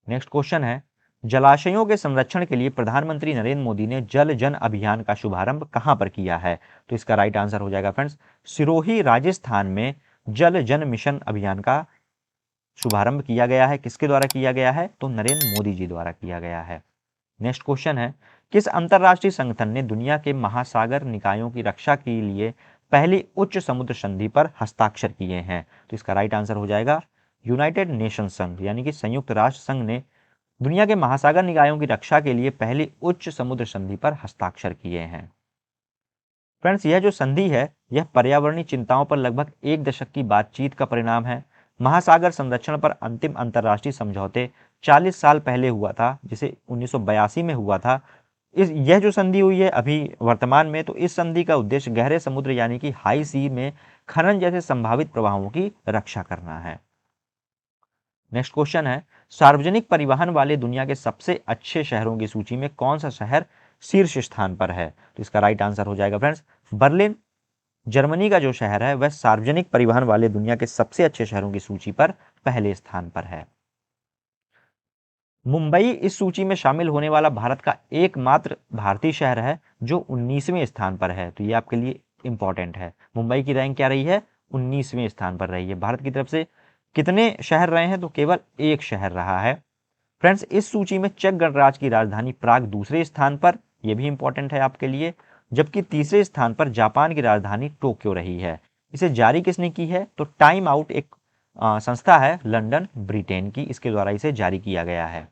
नेक्स्ट क्वेश्चन है, जलाशयों के संरक्षण के लिए प्रधानमंत्री नरेंद्र मोदी ने जल जन अभियान का शुभारंभ कहां पर किया है? तो इसका राइट आंसर हो जाएगा फ्रेंड्स सिरोही राजस्थान में जल जन मिशन अभियान का शुभारंभ किया गया है। किसके द्वारा किया गया है? तो नरेंद्र मोदी जी द्वारा किया गया है। नेक्स्ट क्वेश्चन है, किस अंतरराष्ट्रीय संगठन ने दुनिया के महासागर निकायों की रक्षा के लिए पहली उच्च समुद्र संधि पर हस्ताक्षर किए हैं? तो इसका राइट आंसर हो जाएगा यूनाइटेड नेशन संघ, यानी कि संयुक्त राष्ट्र संघ ने दुनिया के महासागर निकायों की रक्षा के लिए पहली उच्च समुद्र संधि पर हस्ताक्षर किए हैं। फ्रेंड्स यह जो संधि है यह पर्यावरणीय चिंताओं पर लगभग एक दशक की बातचीत का परिणाम है। महासागर संरक्षण पर अंतिम अंतर्राष्ट्रीय समझौते 40 साल पहले हुआ था, जिसे 1982 में हुआ था। यह जो संधि हुई है अभी वर्तमान में, तो इस संधि का उद्देश्य गहरे समुद्र यानी कि हाई सी में खनन जैसे संभावित प्रभावों की रक्षा करना है। नेक्स्ट क्वेश्चन है, सार्वजनिक परिवहन वाले दुनिया के सबसे अच्छे शहरों की सूची में कौन सा शहर शीर्ष स्थान पर है? तो इसका राइट आंसर हो जाएगा फ्रेंड्स बर्लिन। जर्मनी का जो शहर है वह सार्वजनिक परिवहन वाले दुनिया के सबसे अच्छे शहरों की सूची पर पहले स्थान पर है। मुंबई इस सूची में शामिल होने वाला भारत का एकमात्र भारतीय शहर है जो 19वें स्थान पर है। तो ये आपके लिए इंपॉर्टेंट है। मुंबई की रैंक क्या रही है? 19वें स्थान पर रही है। भारत की तरफ से कितने शहर रहे हैं? तो केवल एक शहर रहा है। फ्रेंड्स इस सूची में चेक गणराज्य की राजधानी प्राग दूसरे स्थान पर, यह भी इंपॉर्टेंट है आपके लिए, जबकि तीसरे स्थान पर जापान की राजधानी टोक्यो रही है। इसे जारी किसने की है? तो टाइम आउट एक संस्था है लंदन ब्रिटेन की, इसके द्वारा इसे जारी किया गया है।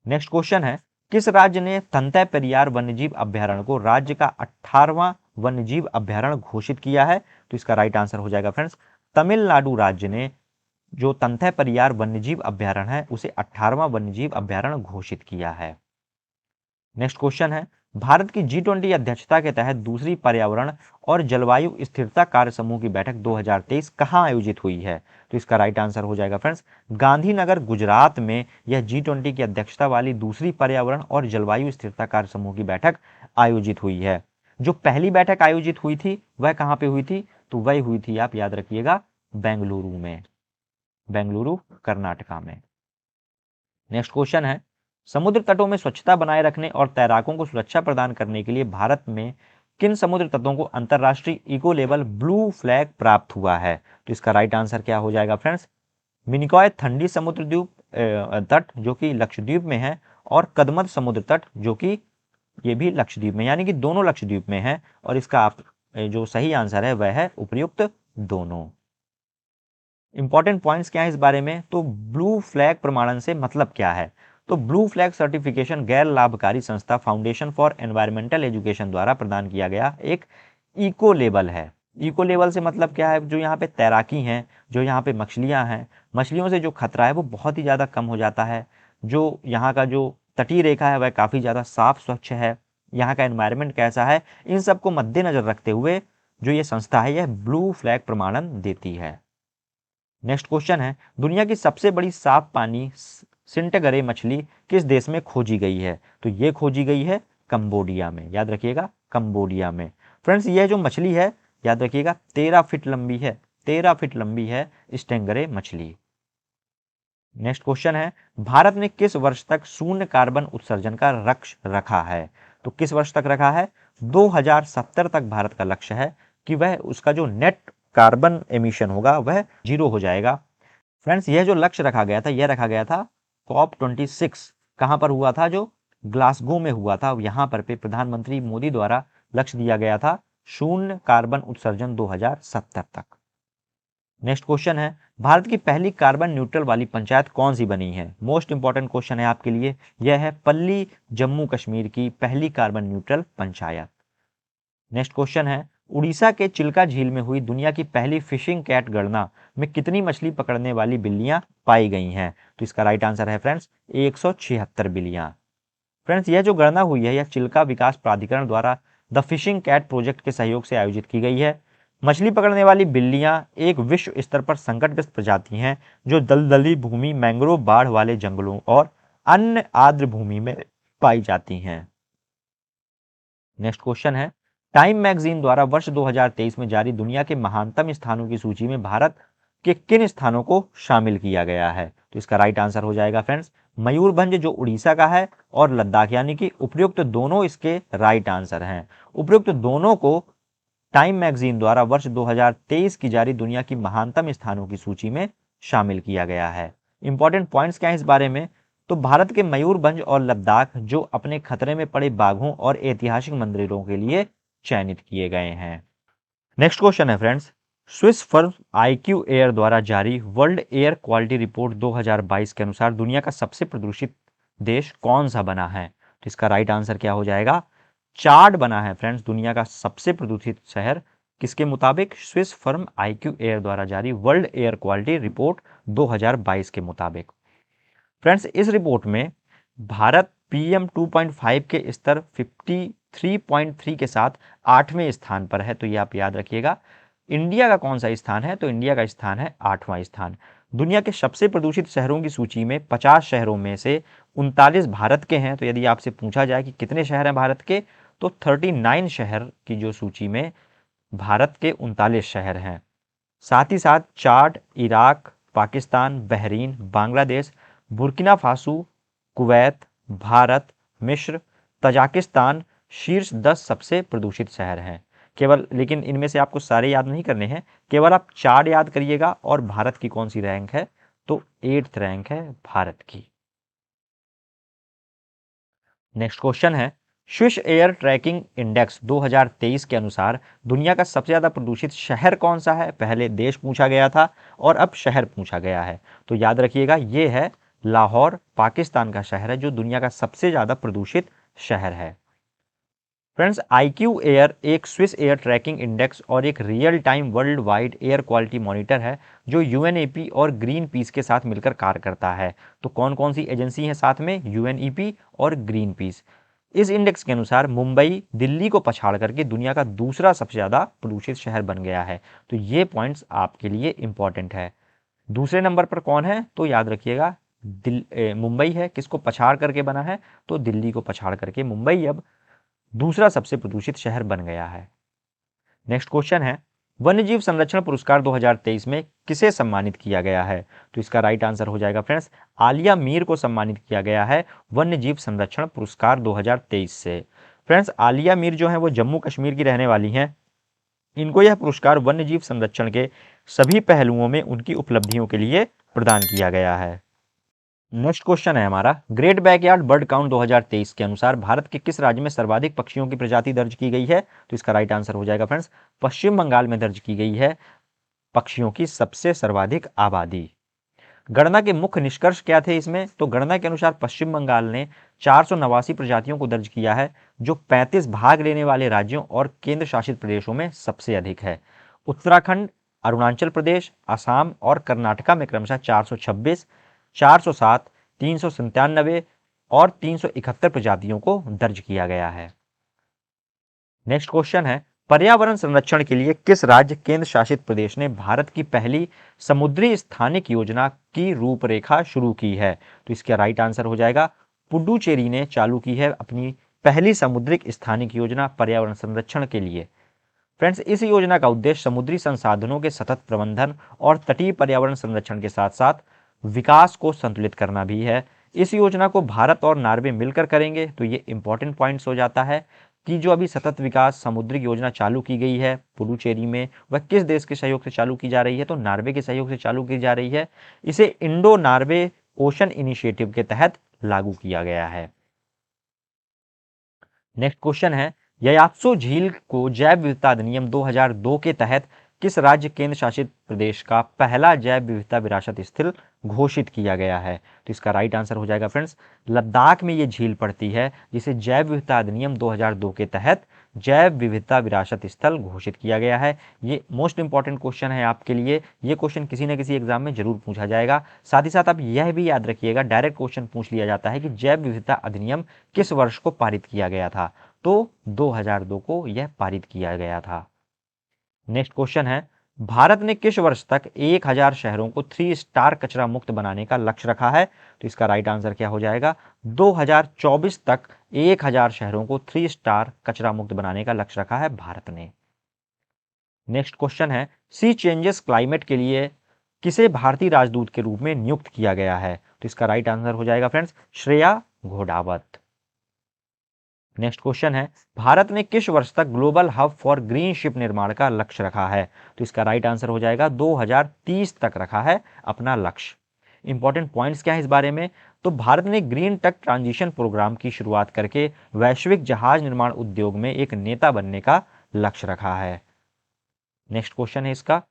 नेक्स्ट क्वेश्चन है, किस राज्य ने तंतै पेरियार वन्यजीव अभ्यारण्य को राज्य का 18वां वन्यजीव अभ्यारण्य घोषित किया है? तो इसका राइट आंसर हो जाएगा फ्रेंड्स तमिलनाडु राज्य ने जो तंतै पेरियार वन्यजीव अभ्यारण्य है उसे 18वां वन्यजीव अभ्यारण्य घोषित किया है। नेक्स्ट क्वेश्चन है, भारत की G20 अध्यक्षता के तहत दूसरी पर्यावरण और जलवायु स्थिरता कार्य समूह की बैठक 2023 कहां आयोजित हुई है? तो इसका राइट आंसर हो जाएगा फ्रेंड्स गांधीनगर गुजरात में यह G20 की अध्यक्षता वाली दूसरी पर्यावरण और जलवायु स्थिरता कार्य समूह की बैठक आयोजित हुई है। जो पहली बैठक आयोजित हुई थी वह कहां पे हुई थी? तो वह हुई थी, आप याद रखिएगा, बेंगलुरु में, बेंगलुरु कर्नाटका में। नेक्स्ट क्वेश्चन है, समुद्र तटों में स्वच्छता बनाए रखने और तैराकों को सुरक्षा प्रदान करने के लिए भारत में किन समुद्र तटों को अंतरराष्ट्रीय इको लेवल ब्लू फ्लैग प्राप्त हुआ है? तो इसका राइट आंसर क्या हो जाएगा फ्रेंड्स मिनिकॉय थंडी समुद्र द्वीप तट जो कि लक्षद्वीप में है और कदमत समुद्र तट जो कि ये भी लक्षद्वीप में, यानी कि दोनों लक्षद्वीप में है। और इसका आप जो सही आंसर है वह है उपयुक्त दोनों। इंपॉर्टेंट पॉइंट्स क्या है इस बारे में, तो ब्लू फ्लैग प्रमाणन से मतलब क्या है। तो ब्लू फ्लैग सर्टिफिकेशन गैर लाभकारी संस्था फाउंडेशन फॉर एनवायरमेंटल एजुकेशन द्वारा प्रदान किया गया एक इको लेबल है। इको लेबल से मतलब क्या है, जो यहाँ पे तैराकी हैं, जो यहाँ पे मछलियाँ हैं, मछलियों से जो खतरा है वो बहुत ही ज़्यादा कम हो जाता है। जो यहाँ का जो तटीय रेखा है वह काफ़ी ज़्यादा साफ स्वच्छ है, यहाँ का एनवायरनमेंट कैसा है, इन सबको मद्देनजर रखते हुए जो ये संस्था है यह ब्लू फ्लैग प्रमाणन देती है। नेक्स्ट क्वेश्चन है, दुनिया की सबसे बड़ी साफ पानी सिंटगरे मछली किस देश में खोजी गई है। तो ये खोजी गई है कंबोडिया में, याद रखिएगा कंबोडिया में। फ्रेंड्स यह जो मछली है याद रखिएगा 13 फीट लंबी है, 13 फीट लंबी है स्टेंगरे मछली। नेक्स्ट क्वेश्चन है, भारत ने किस वर्ष तक शून्य कार्बन उत्सर्जन का लक्ष्य रखा है। तो किस वर्ष तक रखा है, 2070 तक भारत का लक्ष्य है कि वह उसका जो नेट कार्बन एमिशन होगा वह 0 हो जाएगा। फ्रेंड्स यह जो लक्ष्य रखा गया था, यह रखा गया था COP26 कहाँ पर हुआ था, जो ग्लासगो में हुआ था। यहाँ पर पे प्रधानमंत्री मोदी द्वारा लक्ष्य दिया गया था शून्य कार्बन उत्सर्जन 2070 तक। नेक्स्ट क्वेश्चन है, भारत की पहली कार्बन न्यूट्रल वाली पंचायत कौन सी बनी है। मोस्ट इंपॉर्टेंट क्वेश्चन है आपके लिए, यह है पल्ली जम्मू कश्मीर की पहली carbon neutral panchayat. Next question है, उड़ीसा के चिल्का झील में हुई दुनिया की पहली फिशिंग कैट गणना में कितनी मछली पकड़ने वाली बिल्लियां पाई गई हैं। तो इसका राइट आंसर है फ्रेंड्स 176 बिल्लियां। फ्रेंड्स यह जो गणना हुई है यह चिल्का विकास प्राधिकरण द्वारा द फिशिंग कैट प्रोजेक्ट के सहयोग से आयोजित की गई है। मछली पकड़ने वाली बिल्लियां एक विश्व स्तर पर संकटग्रस्त प्रजाति हैं जो दलदली भूमि, मैंग्रोव, बाढ़ वाले जंगलों और अन्य आर्द्र भूमि में पाई जाती हैं। नेक्स्ट क्वेश्चन है, टाइम मैगजीन द्वारा वर्ष 2023 में जारी दुनिया के महानतम स्थानों की सूची में भारत के किन स्थानों को शामिल किया गया है। तो इसका राइट आंसर हो जाएगा फ्रेंड्स मयूरभंज जो उड़ीसा का है और लद्दाख, यानी कि उपयुक्त दोनों इसके राइट आंसर हैं। उपयुक्त दोनों को टाइम मैगजीन द्वारा वर्ष 2023 की जारी दुनिया की महानतम स्थानों की सूची में शामिल किया गया है। इंपॉर्टेंट पॉइंट्स क्या है इस बारे में, तो भारत के मयूरभंज और लद्दाख जो अपने खतरे में पड़े बाघों और ऐतिहासिक मंदिरों के लिए चयनित किए गए हैं। नेक्स्ट क्वेश्चन है friends, Swiss firm IQ air द्वारा जारी वर्ल्ड एयर क्वालिटी रिपोर्ट 2022 के अनुसार दुनिया का सबसे प्रदूषित देश कौन सा बना है। तो इसका राइट आंसर क्या हो जाएगा, चाड बना है फ्रेंड्स दुनिया का सबसे प्रदूषित शहर, किसके मुताबिक, स्विस फर्म IQ एयर द्वारा जारी वर्ल्ड एयर क्वालिटी रिपोर्ट 2022 के मुताबिक। फ्रेंड्स इस रिपोर्ट में भारत PM 2.5 के स्तर 53.3 के साथ 8वें स्थान पर है। तो ये आप याद रखिएगा। इंडिया का कौन सा स्थान है, तो इंडिया का स्थान है 8वां स्थान। दुनिया के सबसे प्रदूषित शहरों की सूची में 50 शहरों में से 39 भारत के हैं। तो यदि आपसे पूछा जाए कि कितने शहर हैं भारत के, तो 39 शहर की जो सूची में भारत के 39 शहर हैं। साथ ही साथ Chad, Iraq, Pakistan, Bahrain, Bangladesh, Burkina Faso, Kuwait, Bharat, मिस्र, तजाकिस्तान शीर्ष 10 सबसे प्रदूषित शहर हैं। केवल लेकिन इनमें से आपको सारे याद नहीं करने हैं, केवल आप चाड याद करिएगा और भारत की कौन सी रैंक है, तो 8th रैंक है भारत की। नेक्स्ट क्वेश्चन है, स्विस एयर ट्रैकिंग इंडेक्स 2023 के अनुसार दुनिया का सबसे ज़्यादा प्रदूषित शहर कौन सा है। पहले देश पूछा गया था और अब शहर पूछा गया है। तो याद रखिएगा ये है लाहौर, पाकिस्तान का शहर है जो दुनिया का सबसे ज़्यादा प्रदूषित शहर है। फ्रेंड्स IQ एयर एक स्विस एयर ट्रैकिंग इंडेक्स और एक real time world wide air quality monitor है जो UNEP और ग्रीन पीस के साथ मिलकर कार्य करता है। तो कौन कौन सी एजेंसी हैं साथ में, UNEP और ग्रीन पीस। इस इंडेक्स के अनुसार मुंबई दिल्ली को पछाड़ करके दुनिया का दूसरा सबसे ज़्यादा प्रदूषित शहर बन गया है। तो ये पॉइंट्स आपके लिए इंपॉर्टेंट है। दूसरे नंबर पर कौन है, तो याद रखिएगा मुंबई है। किसको पछाड़ करके बना है, तो दिल्ली को पछाड़ करके मुंबई अब दूसरा सबसे प्रदूषित शहर बन गया है। नेक्स्ट क्वेश्चन है, वन्यजीव संरक्षण पुरस्कार 2023 में किसे सम्मानित किया गया है। तो इसका राइट आंसर हो जाएगा फ्रेंड्स आलिया मीर को सम्मानित किया गया है वन्यजीव संरक्षण पुरस्कार 2023 से। फ्रेंड्स आलिया मीर जो है वो जम्मू कश्मीर की रहने वाली हैं। इनको यह पुरस्कार वन्यजीव संरक्षण के सभी पहलुओं में उनकी उपलब्धियों के लिए प्रदान किया गया है। नेक्स्ट क्वेश्चन है हमारा, ग्रेट बैकयार्ड बर्ड काउंट 2023 के अनुसार भारत के किस राज्य में सर्वाधिक पक्षियों की प्रजाति दर्ज की गई है? तो इसका राइट आंसर हो जाएगा फ्रेंड्स, पश्चिम बंगाल में दर्ज की गई है पक्षियों की सबसे सर्वाधिक आबादी। गणना के मुख्य निष्कर्ष क्या थे इसमें? तो गणना के अनुसार पश्चिम बंगाल ने 489 प्रजातियों को दर्ज किया है, जो 35 भाग लेने वाले राज्यों और केंद्र शासित प्रदेशों में सबसे अधिक है। उत्तराखंड, अरुणाचल प्रदेश, असम और कर्नाटका में क्रमशः 426, 407, 397 और 371 प्रजातियों को दर्ज किया गया है। नेक्स्ट क्वेश्चन है, पर्यावरण संरक्षण के लिए किस राज्य केंद्र शासित प्रदेश ने भारत की पहली समुद्री स्थानिक योजना की रूपरेखा शुरू की है? तो इसका राइट आंसर हो जाएगा, पुडुचेरी ने चालू की है अपनी पहली समुद्रिक स्थानिक योजना पर्यावरण संरक्षण के लिए। फ्रेंड्स, इस योजना का उद्देश्य समुद्री संसाधनों के सतत प्रबंधन और तटीय पर्यावरण संरक्षण के साथ साथ विकास को संतुलित करना भी है। इस योजना को भारत और नॉर्वे मिलकर करेंगे। तो ये इंपॉर्टेंट पॉइंट्स हो जाता है कि जो अभी सतत विकास समुद्री योजना चालू की गई है पुडुचेरी में, वह किस देश के सहयोग से चालू की जा रही है? तो नॉर्वे के सहयोग से चालू की जा रही है। इसे इंडो नॉर्वे ओशन इनिशिएटिव के तहत लागू किया गया है। नेक्स्ट क्वेश्चन है, यायात्सो झील को जैव विविधता अधिनियम 2002 के तहत किस राज्य केंद्र शासित प्रदेश का पहला जैव विविधता विरासत स्थल घोषित किया गया है? तो इसका राइट आंसर हो जाएगा फ्रेंड्स, लद्दाख में ये झील पड़ती है, जिसे जैव विविधता अधिनियम 2002 के तहत जैव विविधता विरासत स्थल घोषित किया गया है। ये मोस्ट इंपॉर्टेंट क्वेश्चन है आपके लिए। ये क्वेश्चन किसी न किसी एग्जाम में जरूर पूछा जाएगा। साथ ही साथ आप यह भी याद रखिएगा, डायरेक्ट क्वेश्चन पूछ लिया जाता है कि जैव विविधता अधिनियम किस वर्ष को पारित किया गया था? तो 2002 को यह पारित किया गया था। नेक्स्ट क्वेश्चन है, भारत ने किस वर्ष तक 1000 शहरों को 3 स्टार कचरा मुक्त बनाने का लक्ष्य रखा है? तो इसका राइट आंसर क्या हो जाएगा, 2024 तक 1000 शहरों को 3 स्टार कचरा मुक्त बनाने का लक्ष्य रखा है भारत ने। नेक्स्ट क्वेश्चन है, सी चेंजेस क्लाइमेट के लिए किसे भारतीय राजदूत के रूप में नियुक्त किया गया है? तो इसका राइट आंसर हो जाएगा friends, Shreya Ghodawat. Next question है, भारत ने किस वर्ष तक global hub for green ship निर्माण का लक्ष्य रखा है? तो इसका राइट आंसर हो जाएगा 2030 तक रखा है अपना लक्ष्य। इंपॉर्टेंट पॉइंट्स क्या है इस बारे में? तो भारत ने ग्रीन टेक ट्रांजिशन प्रोग्राम की शुरुआत करके वैश्विक जहाज निर्माण उद्योग में एक नेता बनने का लक्ष्य रखा है। नेक्स्ट क्वेश्चन है इसका,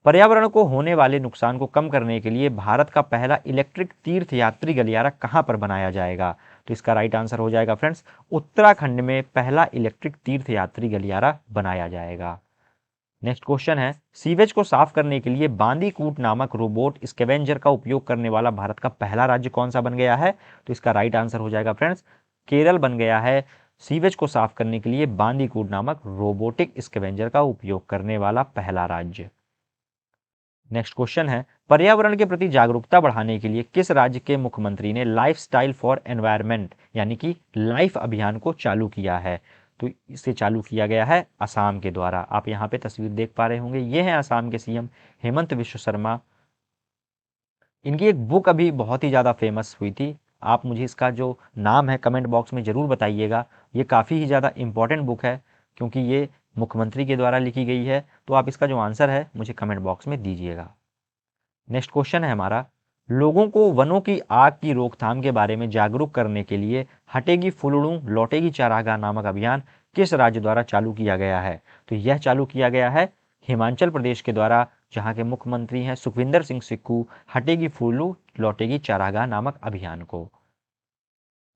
पर्यावरण को होने वाले नुकसान को कम करने के लिए भारत का पहला इलेक्ट्रिक तीर्थ यात्री गलियारा कहां पर बनाया जाएगा? तो इसका राइट आंसर हो जाएगा फ्रेंड्स, उत्तराखंड में पहला इलेक्ट्रिक तीर्थ यात्री गलियारा बनाया जाएगा। नेक्स्ट क्वेश्चन है, सीवेज को साफ करने के लिए बांदीकूट नामक रोबोट स्कैवेंजर का उपयोग करने वाला भारत का पहला राज्य कौन सा बन गया है? तो इसका राइट आंसर हो जाएगा फ्रेंड्स, केरल बन गया है सीवेज को साफ करने के लिए बांदीकूट नामक रोबोटिक स्कैवेंजर का उपयोग करने वाला पहला राज्य। नेक्स्ट क्वेश्चन है, पर्यावरण के प्रति जागरूकता बढ़ाने के लिए किस राज्य के मुख्यमंत्री ने लाइफस्टाइल फॉर एनवायरनमेंट यानी कि लाइफ अभियान को चालू किया है? तो इसे चालू किया गया है असम के द्वारा। आप यहाँ पे तस्वीर देख पा रहे होंगे, ये हैं असम के सीएम हेमंत विश्व शर्मा। इनकी एक बुक अभी बहुत ही ज़्यादा फेमस हुई थी, आप मुझे इसका जो नाम है कमेंट बॉक्स में ज़रूर बताइएगा। ये काफ़ी ही ज़्यादा इंपॉर्टेंट बुक है क्योंकि ये मुख्यमंत्री के द्वारा लिखी गई है। तो आप इसका जो आंसर है मुझे कमेंट बॉक्स में दीजिएगा। नेक्स्ट क्वेश्चन है हमारा, लोगों को वनों की आग की रोकथाम के बारे में जागरूक करने के लिए हटेगी फुलड़ू लौटेगी चारागाह नामक अभियान किस राज्य द्वारा चालू किया गया है? तो यह चालू किया गया है हिमाचल प्रदेश के द्वारा, जहां के मुख्यमंत्री हैं सुखविंदर सिंह सुक्खू। हटेगी फुलड़ू लौटेगी चारागाह नामक अभियान को।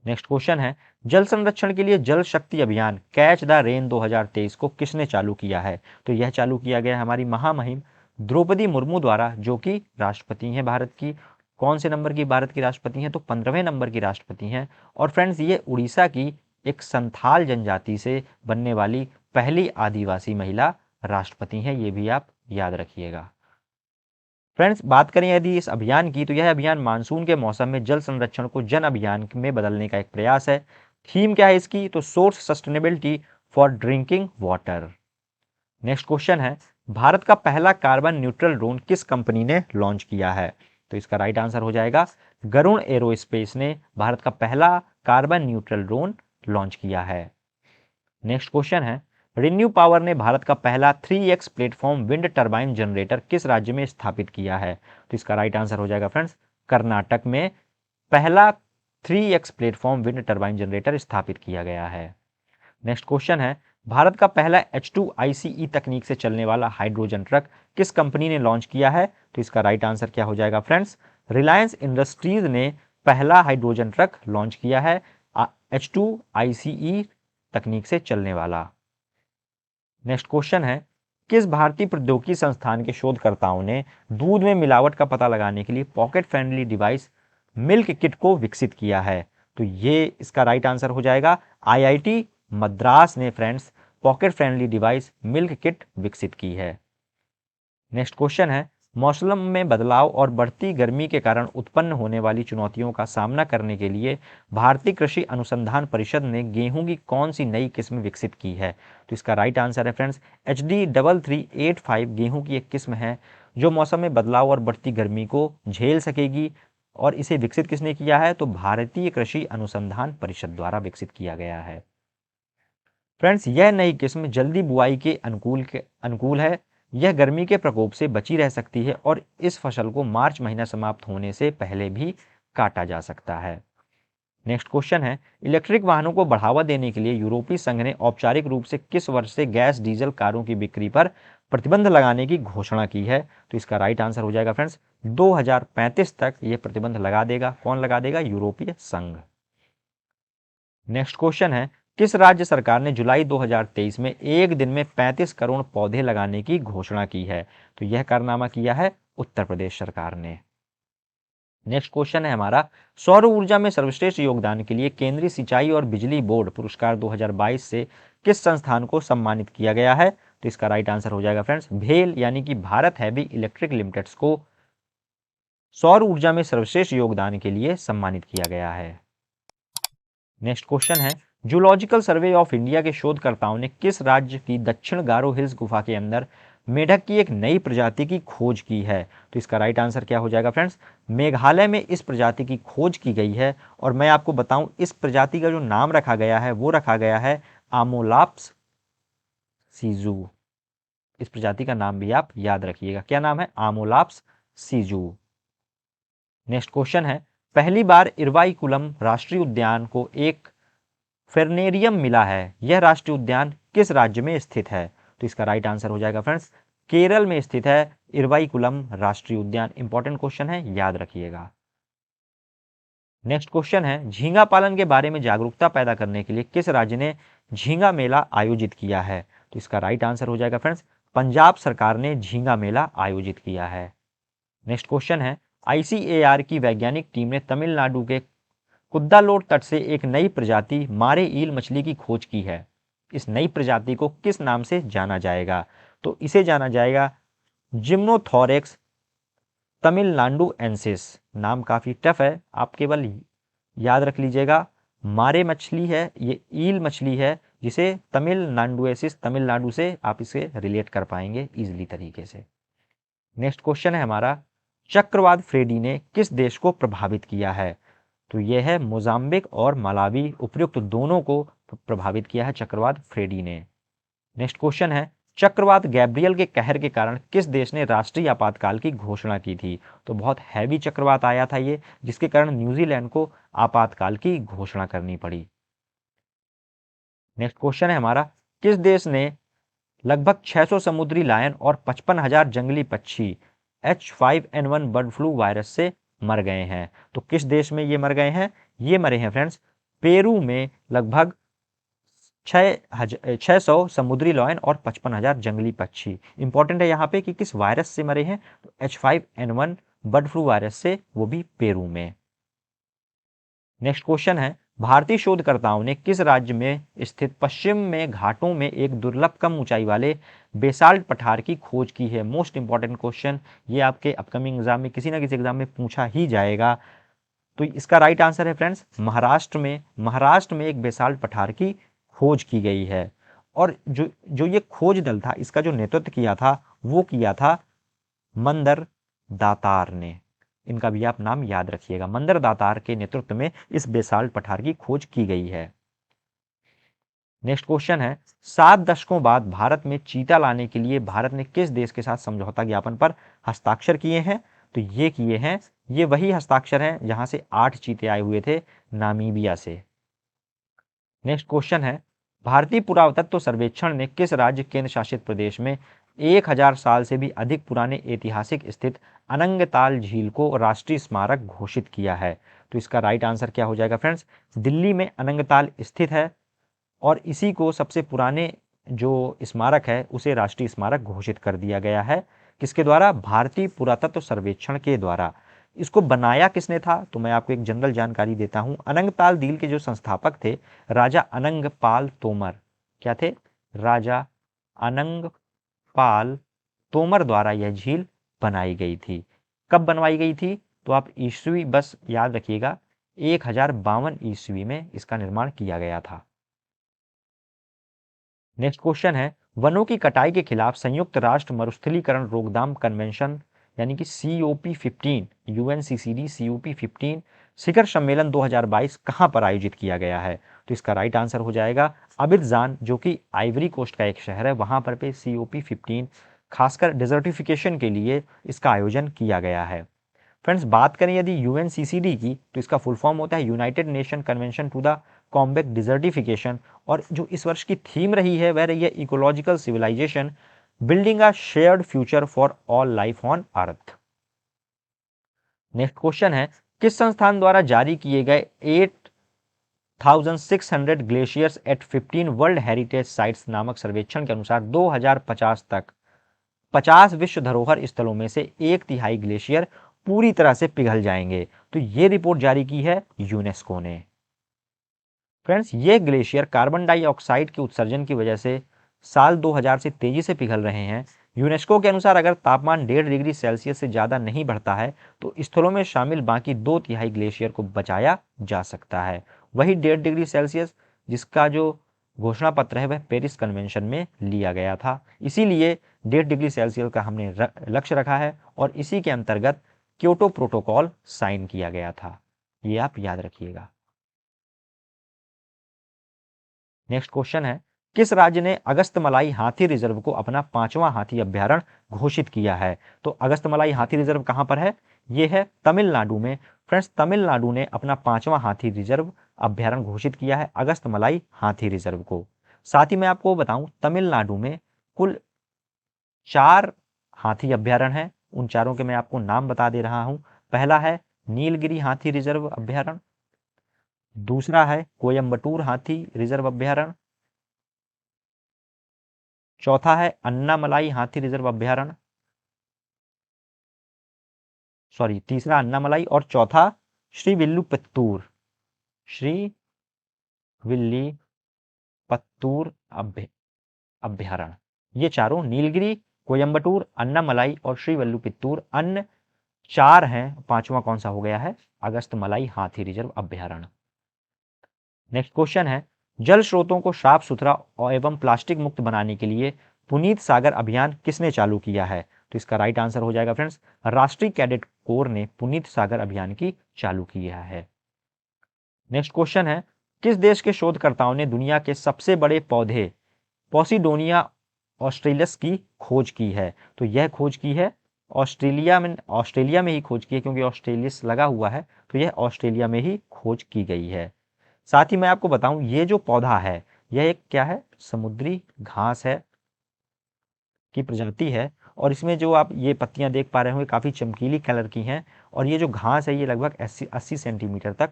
नेक्स्ट क्वेश्चन है, जल संरक्षण के लिए जल शक्ति अभियान कैच द रेन 2023 को किसने चालू किया है? तो यह चालू किया गया है हमारी महामहिम द्रौपदी मुर्मू द्वारा, जो कि राष्ट्रपति हैं भारत की। कौन से नंबर की भारत की राष्ट्रपति हैं? तो 15वें नंबर की राष्ट्रपति हैं। और फ्रेंड्स, ये उड़ीसा की एक संथाल जनजाति से बनने वाली पहली आदिवासी महिला राष्ट्रपति हैं, ये भी आप याद रखिएगा। फ्रेंड्स, बात करें यदि इस अभियान की, तो यह अभियान मानसून के मौसम में जल संरक्षण को जन अभियान में बदलने का एक प्रयास है। थीम क्या है इसकी? तो source sustainability for drinking water. Next question है, भारत का पहला कार्बन न्यूट्रल ड्रोन किस कंपनी ने लॉन्च किया है? तो इसका राइट आंसर हो जाएगा, गरुण एरोस्पेस ने भारत का पहला कार्बन न्यूट्रल ड्रोन लॉन्च किया है। नेक्स्ट क्वेश्चन है, रिन्यू पावर ने भारत का पहला 3x platform wind turbine generator किस राज्य में स्थापित किया है? तो इसका राइट आंसर हो जाएगा फ्रेंड्स, कर्नाटक में पहला 3x platform wind turbine generator स्थापित किया गया है? नेक्स्ट क्वेश्चन है, भारत का पहला H2ICE तकनीक से चलने वाला हाइड्रोजन ट्रक किस कंपनी ने लॉन्च किया है? तो इसका राइट आंसर क्या हो जाएगा फ्रेंड्स? रिलायंस इंडस्ट्रीज ने पहला हाइड्रोजन ट्रक लॉन्च किया है H2ICE तकनीक से चलने वाला। नेक्स्ट क्वेश्चन है, किस भारतीय प्रौद्योगिकी संस्थान के शोधकर्ताओं ने दूध में मिलावट का पता लगाने के लिए pocket friendly device milk kit को विकसित किया है? तो ये इसका राइट आंसर हो जाएगा IIT मद्रास ने friends pocket friendly device milk kit विकसित की है। नेक्स्ट क्वेश्चन है, मौसम में बदलाव और बढ़ती गर्मी के कारण उत्पन्न होने वाली चुनौतियों का सामना करने के लिए भारतीय कृषि अनुसंधान परिषद ने गेहूं की कौन सी नई किस्म विकसित की है? तो इसका राइट आंसर है फ्रेंड्स HD3385 गेहूं की एक किस्म है जो मौसम में बदलाव और बढ़ती गर्मी को झेल सकेगी। और इसे विकसित किसने किया है? तो भारतीय कृषि अनुसंधान परिषद द्वारा विकसित किया गया है। फ्रेंड्स, यह नई किस्म जल्दी बुआई के अनुकूल है। यह गर्मी के प्रकोप से बची रह सकती है और इस फसल को मार्च महीना समाप्त होने से पहले भी काटा जा सकता है। नेक्स्ट क्वेश्चन है, इलेक्ट्रिक वाहनों को बढ़ावा देने के लिए यूरोपीय संघ ने औपचारिक रूप से किस वर्ष से गैस डीजल कारों की बिक्री पर प्रतिबंध लगाने की घोषणा की है? तो इसका राइट आंसर हो जाएगा फ्रेंड्स 2035 तक यह प्रतिबंध लगा देगा। कौन लगा देगा? यूरोपीय संघ। नेक्स्ट क्वेश्चन है, किस राज्य सरकार ने जुलाई 2023 में एक दिन में 35 करोड़ पौधे लगाने की घोषणा की है? तो यह कारनामा किया है उत्तर प्रदेश सरकार ने। नेक्स्ट क्वेश्चन है हमारा, सौर ऊर्जा में सर्वश्रेष्ठ योगदान के लिए केंद्रीय सिंचाई और बिजली बोर्ड पुरस्कार 2022 से किस संस्थान को सम्मानित किया गया है? तो इसका राइट आंसर हो जाएगा फ्रेंड्स भेल यानी कि भारत हैवी इलेक्ट्रिक लिमिटेड को सौर ऊर्जा में सर्वश्रेष्ठ योगदान के लिए सम्मानित किया गया है। नेक्स्ट क्वेश्चन है, जूलॉजिकल सर्वे ऑफ इंडिया के शोधकर्ताओं ने किस राज्य की दक्षिण गारो हिल्स गुफा के अंदर मेढक की एक नई प्रजाति की खोज की है? तो इसका राइट आंसर क्या हो जाएगा फ्रेंड्स? मेघालय में इस प्रजाति की खोज की गई है। और मैं आपको बताऊं, इस प्रजाति का जो नाम रखा गया है वो रखा गया है आमोलाप्स सीजू। इस प्रजाति का नाम भी आप याद रखिएगा। क्या नाम है? आमोलाप्स सीजू। नेक्स्ट क्वेश्चन है, पहली बार इरवाईकुलम राष्ट्रीय उद्यान को एक फेरनेरियम मिला है। यह राष्ट्रीय उद्यान किस राज्य में स्थित है? तो इसका राइट आंसर हो जाएगा फ्रेंड्स केरल में स्थित है इरवाईकुलम राष्ट्रीय उद्यान। इंपॉर्टेंट क्वेश्चन है, याद रखिएगा। नेक्स्ट क्वेश्चन है, झींगा पालन के बारे में जागरूकता पैदा करने के लिए किस राज्य ने झींगा मेला आयोजित किया है? तो इसका राइट आंसर हो जाएगा फ्रेंड्स पंजाब सरकार ने झींगा मेला आयोजित किया है। नेक्स्ट क्वेश्चन है, ICAR की वैज्ञानिक टीम ने तमिलनाडु के कुद्दालोर तट से एक नई प्रजाति मारे ईल मछली की खोज की है। इस नई प्रजाति को किस नाम से जाना जाएगा? तो इसे जाना जाएगा जिम्नोथोरेक्स तमिलनाडुएंसिस। नाम काफी टफ है, आप केवल याद रख लीजिएगा। मारे मछली है, ये ईल मछली है जिसे तमिलनाडुएंसिस, तमिलनाडु से आप इसे रिलेट कर पाएंगे इजिली तरीके से। नेक्स्ट क्वेश्चन है हमारा, चक्रवात फ्रेडी ने किस देश को प्रभावित किया है? तो यह है मोजाम्बिक और मलावी, उपयुक्त दोनों को प्रभावित किया है चक्रवात फ्रेडी ने। नेक्स्ट क्वेश्चन है, चक्रवात गैब्रियल के कहर के कारण किस देश ने राष्ट्रीय आपातकाल की घोषणा की थी? तो बहुत हैवी चक्रवात आया था ये, जिसके कारण न्यूजीलैंड को आपातकाल की घोषणा करनी पड़ी। नेक्स्ट क्वेश्चन है हमारा, किस देश ने लगभग 600 समुद्री लायन और 55,000 जंगली पक्षी H5N1 बर्ड फ्लू वायरस से मर गए हैं? तो किस देश में ये मर गए हैं? ये मरे हैं फ्रेंड्स पेरू में लगभग 600 समुद्री लायन और 55,000 जंगली पक्षी। इंपॉर्टेंट है यहाँ पे कि किस वायरस से मरे हैं? तो H5N1 बर्ड फ्लू वायरस से, वो भी पेरू में। नेक्स्ट क्वेश्चन है, भारतीय शोधकर्ताओं ने किस राज्य में स्थित पश्चिम में घाटों में एक दुर्लभ कम ऊंचाई वाले बेसाल्ट पठार की खोज की है? मोस्ट इंपॉर्टेंट क्वेश्चन, ये आपके अपकमिंग एग्जाम में किसी ना किसी एग्जाम में पूछा ही जाएगा। तो इसका राइट आंसर है फ्रेंड्स महाराष्ट्र में एक बेसाल्ट पठार की खोज की गई है। और जो ये खोज दल था, इसका जो नेतृत्व किया था वो किया था मंदर दातार ने। इनका भी आप नाम याद रखिएगा। मंदर दातार के नेतृत्व में इस बेसाल्ट पठार की खोज की गई है। नेक्स्ट क्वेश्चन है, 7 दशकों बाद भारत में चीता लाने के लिए भारत ने किस देश के साथ समझौता ज्ञापन पर हस्ताक्षर किए हैं? तो ये किए हैं ये वही हस्ताक्षर हैं जहां से 8 चीते आए हुए थे नामीबिया से। नेक्स्ट क्वेश्चन है, भारतीय पुरातत्व सर्वेक्षण ने किस राज्य केंद्र शासित प्रदेश में 1000 साल से भी अधिक पुराने ऐतिहासिक स्थित अनंगताल झील को राष्ट्रीय स्मारक घोषित किया है? तो इसका राइट आंसर क्या हो जाएगा फ्रेंड्स? दिल्ली में अनंगताल स्थित है और इसी को सबसे पुराने जो स्मारक है उसे राष्ट्रीय स्मारक घोषित कर दिया गया है। किसके द्वारा? भारतीय पुरातत्व सर्वेक्षण के द्वारा। इसको बनाया किसने था? तो मैं आपको एक जनरल जानकारी देता हूं। अनंगताल झील के जो संस्थापक थे राजा अनंगपाल तोमर। क्या थे? राजा अनंगपाल तोमर द्वारा यह झील बनाई गई थी। कब बनवाई गई थी? तो आप ईस्वी बस याद रखिएगा, 1052 ईस्वी में इसका निर्माण किया गया था। नेक्स्ट क्वेश्चन है, वनों की कटाई के खिलाफ संयुक्त राष्ट्र मरुस्थलीकरण रोकथाम कन्वेंशन यानी कि COP15 UNCCD COP15 शिखर सम्मेलन 2022 कहां पर आयोजित किया गया है? तो इसका राइट आंसर हो जाएगा अबिदजान, जो कि आइवरी कोस्ट का एक शहर है, वहां पर पे COP15 खासकर डिजर्टिफिकेशन के लिए इसका आयोजन किया गया है। फ्रेंड्स, बात करें यदि UNCCD की, तो इसका फुल फॉर्म होता है United Nation Convention to the Combat Desertification, और जो इस वर्ष की थीम रही है वह रही है ecological civilisation building a shared future for all life on earth. Next question है, किस संस्थान द्वारा जारी किए गए 8600 glaciers at 15 World Heritage sites नामक सर्वेक्षण के अनुसार 2050 तक 50 विश्व धरोहर स्थलों में से 1/3 ग्लेशियर पूरी तरह से पिघल जाएंगे? तो ये रिपोर्ट जारी की है यूनेस्को ने। फ्रेंड्स, ये ग्लेशियर कार्बन डाइऑक्साइड के उत्सर्जन की वजह से साल 2000 से तेजी से पिघल रहे हैं। यूनेस्को के अनुसार अगर तापमान 1.5 डिग्री सेल्सियस से ज़्यादा नहीं बढ़ता है तो स्थलों में शामिल बाकी 2/3 ग्लेशियर को बचाया जा सकता है। वही 1.5 डिग्री सेल्सियस जिसका जो घोषणा पत्र है वह पेरिस कन्वेंशन में लिया गया था, इसीलिए 1.5 डिग्री सेल्सियस का हमने लक्ष्य रखा है और इसी के अंतर्गत क्योटो प्रोटोकॉल साइन किया गया था। ये आप याद रखिएगा। नेक्स्ट क्वेश्चन है, किस राज्य ने अगस्तमलाई हाथी रिजर्व को अपना 5वां हाथी अभ्यारण्य घोषित किया है? तो अगस्तमलाई हाथी रिजर्व कहां पर है? यह है तमिलनाडु में। फ्रेंड्स, तमिलनाडु ने अपना 5वां हाथी रिजर्व अभ्यारण्य घोषित किया है अगस्तमलाई हाथी रिजर्व को। साथ ही मैं आपको बताऊं, तमिलनाडु में कुल 4 हाथी अभ्यारण्य हैं। उन चारों के मैं आपको नाम बता दे रहा हूं। पहला है नीलगिरी हाथी रिजर्व अभ्यारण्य, दूसरा है कोयम्बटूर हाथी रिजर्व अभ्यारण्य, चौथा है अन्नामलाई हाथी रिजर्व अभ्यारण्य, तीसरा अन्नामलाई और चौथा श्रीविल्लुपुत्तूर अभ्यारण्य। ये चारों नीलगिरी, कोयम्बटूर, अन्नामलाई और श्रीविल्लुपुत्तूर अन्य 4 हैं। 5वां कौन सा हो गया है? अगस्तमलाई हाथी रिजर्व अभ्यारण्य। नेक्स्ट क्वेश्चन है, जल स्रोतों को साफ सुथरा एवं प्लास्टिक मुक्त बनाने के लिए पुनीत सागर अभियान किसने चालू किया है? तो इसका राइट आंसर हो जाएगा फ्रेंड्स, राष्ट्रीय कैडेट कोर ने पुनीत सागर अभियान की चालू किया है। नेक्स्ट क्वेश्चन है, किस देश के शोधकर्ताओं ने दुनिया के सबसे बड़े पौधे पॉसिडोनिया ऑस्ट्रेलियस की खोज की है? तो यह खोज की है ऑस्ट्रेलिया में ही खोज की है, क्योंकि ऑस्ट्रेलियस लगा हुआ है, तो यह ऑस्ट्रेलिया में ही खोज की गई है। साथ ही मैं आपको बताऊं, ये जो पौधा है यह एक क्या है? समुद्री घास है की प्रजाति है, और इसमें जो आप ये पत्तियां देख पा रहे होंगे काफ़ी चमकीली कलर की हैं, और ये जो घास है ये लगभग 80 सेंटीमीटर तक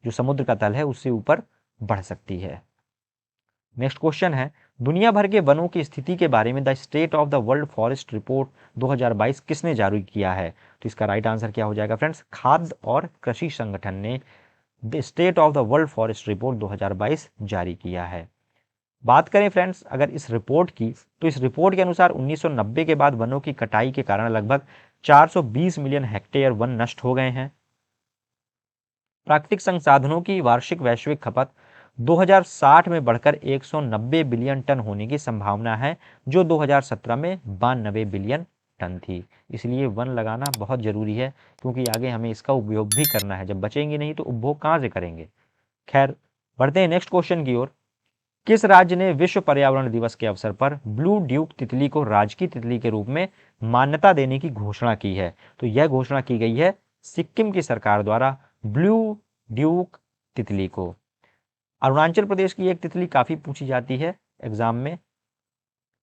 जो समुद्र का तल है उससे ऊपर बढ़ सकती है। नेक्स्ट क्वेश्चन है, दुनिया भर के वनों की स्थिति के बारे में the state of the world forest report 2022 किसने जारी किया है? तो इसका राइट आंसर क्या हो जाएगा फ्रेंड्स? खाद्य और कृषि संगठन ने the state of the world forest report 2022 जारी किया है। बात करें फ्रेंड्स अगर इस रिपोर्ट की, तो इस रिपोर्ट के अनुसार 1990 के बाद वनों की कटाई के कारण लगभग 420 मिलियन हेक्टेयर वन नष्ट हो गए हैं। प्राकृतिक संसाधनों की वार्षिक वैश्विक खपत 2060 में बढ़कर 190 बिलियन टन होने की संभावना है, जो 2017 में 92 बिलियन टन थी। इसलिए वन लगाना बहुत जरूरी है, क्योंकि आगे हमें इसका उपयोग भी करना है। जब बचेंगे नहीं तो उपभोग कहाँ से करेंगे। खैर, बढ़ते हैं नेक्स्ट क्वेश्चन की ओर। किस राज्य ने विश्व पर्यावरण दिवस के अवसर पर ब्लू ड्यूक तितली को राजकीय तितली के रूप में मान्यता देने की घोषणा की है? तो यह घोषणा की गई है सिक्किम की सरकार द्वारा ब्लू ड्यूक तितली को। अरुणाचल प्रदेश की एक तितली काफ़ी पूछी जाती है एग्जाम में,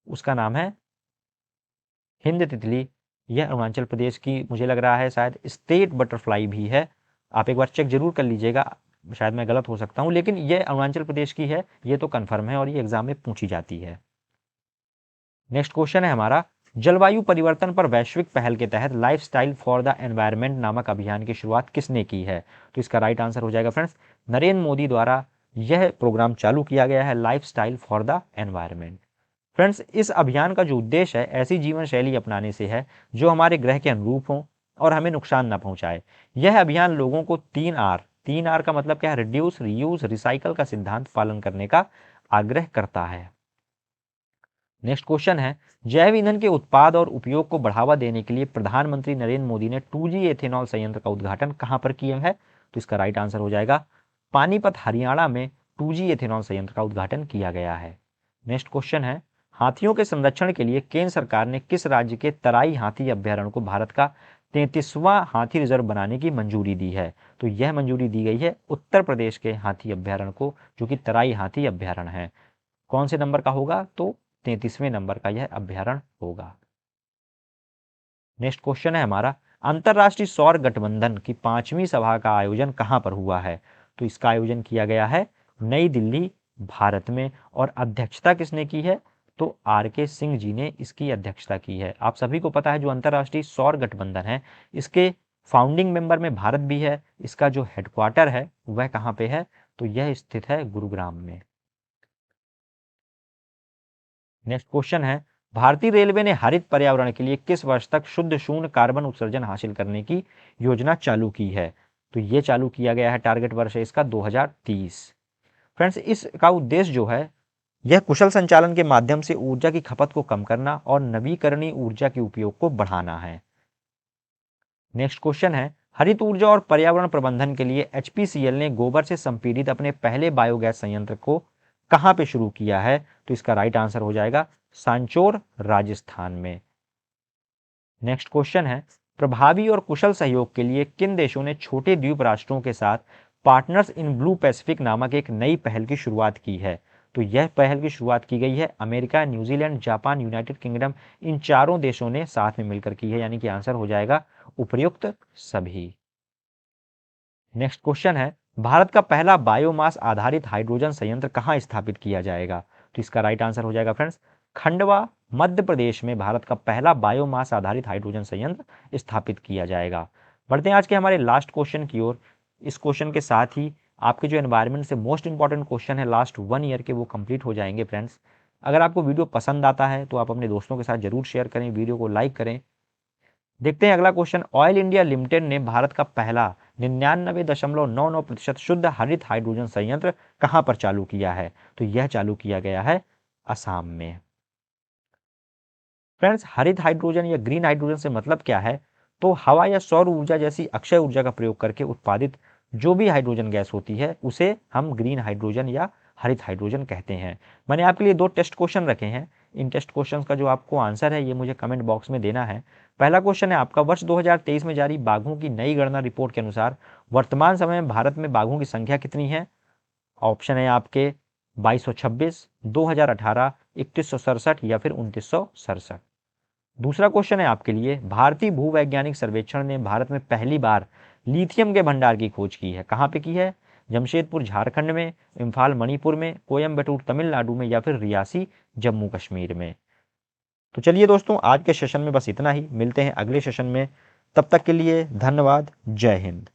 उसका नाम है हिंद तितली। यह अरुणाचल प्रदेश की मुझे लग रहा है शायद स्टेट बटरफ्लाई भी है। आप एक बार चेक जरूर कर लीजिएगा, शायद मैं गलत हो सकता हूँ, लेकिन यह अरुणाचल प्रदेश की है, ये तो कन्फर्म है और ये एग्जाम में पूछी जाती है। नेक्स्ट क्वेश्चन है हमारा, जलवायु परिवर्तन पर वैश्विक पहल के तहत लाइफस्टाइल फॉर द एनवायरनमेंट नामक अभियान की शुरुआत किसने की है? तो इसका राइट आंसर हो जाएगा फ्रेंड्स, नरेंद्र मोदी द्वारा यह प्रोग्राम चालू किया गया है, lifestyle for the environment. Friends, इस अभियान का जो उद्देश्य है ऐसी जीवन शैली अपनाने से है जो हमारे ग्रह के अनुरूप हो और हमें नुकसान न पहुंचाए। यह अभियान लोगों को 3R का मतलब क्या है, रिड्यूस, रीयूज, रिसाइकल का सिद्धांत पालन करने का आग्रह करता है। नेक्स्ट क्वेश्चन है, जैव ईंधन के उत्पाद और उपयोग को बढ़ावा देने के लिए प्रधानमंत्री नरेंद्र मोदी ने 2G एथेनॉल संयंत्र का उद्घाटन कहां पर किया है? तो इसका राइट आंसर हो जाएगा पानीपत हरियाणा में 2G एथेनॉल संयंत्र का उद्घाटन किया गया है। नेक्स्ट क्वेश्चन है, हाथियों के संरक्षण के लिए केंद्र सरकार ने किस राज्य के तराई हाथी अभ्यारण्य को भारत का 33वां हाथी रिजर्व बनाने की मंजूरी दी है? तो यह मंजूरी दी गई है उत्तर प्रदेश के हाथी अभ्यारण्य को, जो कि तराई हाथी अभ्यारण्य है। कौन से नंबर का होगा? तो 33वें नंबर का यह अभ्यारण्य होगा। नेक्स्ट क्वेश्चन है हमारा, अंतरराष्ट्रीय सौर गठबंधन की 5वीं सभा का आयोजन कहां पर हुआ है? तो इसका आयोजन किया गया है नई दिल्ली, भारत में। और अध्यक्षता किसने की है? तो RK सिंह जी ने इसकी अध्यक्षता की है। आप सभी को पता है जो अंतरराष्ट्रीय सौर गठबंधन है, इसके फाउंडिंग मेंबर में भारत भी है। इसका जो हेडक्वार्टर है वह कहाँ पे है? तो यह स्थित है गुरुग्राम में। नेक्स्ट क्वेश्चन है, भारतीय रेलवे ने हरित पर्यावरण के लिए किस वर्ष तक शुद्ध शून्य कार्बन उत्सर्जन हासिल करने की योजना चालू की है? तो ये चालू किया गया है, टारगेट वर्ष है इसका 2030। फ्रेंड्स, इसका उद्देश्य जो है यह कुशल संचालन के माध्यम से ऊर्जा की खपत को कम करना और नवीकरणीय ऊर्जा के उपयोग को बढ़ाना है। नेक्स्ट क्वेश्चन है, हरित ऊर्जा और पर्यावरण प्रबंधन के लिए HPCL ने गोबर से संपीड़ित अपने पहले बायोगैस संयंत्र को कहां पे शुरू किया है? तो इसका राइट आंसर हो जाएगा सांचौर, राजस्थान में। नेक्स्ट क्वेश्चन है, प्रभावी और कुशल सहयोग के लिए किन देशों ने छोटे द्वीप राष्ट्रों के साथ पार्टनर्स इन ब्लू पैसिफिक नामक एक नई पहल की शुरुआत की है? तो यह पहल की शुरुआत की गई है America, New Zealand, Japan, United Kingdom, इन चारों देशों ने साथ में मिलकर की है, यानी कि आंसर हो जाएगा उपर्युक्त सभी। नेक्स्ट क्वेश्चन है, भारत का पहला बायोमास आधारित हाइड्रोजन संयंत्र कहां स्थापित किया जाएगा? तो इसका राइट आंसर हो जाएगा फ्रेंड्स, खंडवा, मध्य प्रदेश में भारत का पहला बायोमास आधारित हाइड्रोजन संयंत्र स्थापित किया जाएगा। बढ़ते हैं आज के हमारे लास्ट क्वेश्चन की ओर। इस क्वेश्चन के साथ ही आपके जो एनवायरनमेंट से मोस्ट इंपॉर्टेंट क्वेश्चन है लास्ट 1 ईयर के, वो कंप्लीट हो जाएंगे फ्रेंड्स। अगर आपको वीडियो पसंद आता है तो आप अपने दोस्तों के साथ जरूर शेयर करें, वीडियो को लाइक करें। देखते हैं अगला क्वेश्चन, ऑयल इंडिया लिमिटेड ने भारत का पहला 99.99% शुद्ध हरित हाइड्रोजन संयंत्र कहां पर चालू किया है? तो यह चालू किया गया है असम में। फ्रेंड्स, हरित हाइड्रोजन या ग्रीन हाइड्रोजन से मतलब क्या है? तो हवा या सौर ऊर्जा जैसी अक्षय ऊर्जा का प्रयोग करके उत्पादित जो भी हाइड्रोजन गैस होती है उसे हम ग्रीन हाइड्रोजन या हरित हाइड्रोजन कहते हैं। मैंने आपके लिए 2 टेस्ट क्वेश्चन रखे हैं। इन टेस्ट क्वेश्चन का जो आपको आंसर है ये मुझे कमेंट बॉक्स में देना है। पहला क्वेश्चन है आपका, वर्ष 2023 में जारी बाघों की नई गणना रिपोर्ट के अनुसार वर्तमान समय में भारत में बाघों की संख्या कितनी है? ऑप्शन है आपके 2226, 2018, 3167 या फिर 2967। दूसरा क्वेश्चन है आपके लिए, भारतीय भूवैज्ञानिक सर्वेक्षण ने भारत में पहली बार लिथियम के भंडार की खोज की है, कहाँ पे की है? जमशेदपुर झारखंड में, इम्फाल मणिपुर में, कोयम्बटूर तमिलनाडु में या फिर रियासी जम्मू कश्मीर में। तो चलिए दोस्तों, आज के सेशन में बस इतना ही, मिलते हैं अगले सेशन में। तब तक के लिए धन्यवाद, जय हिंद।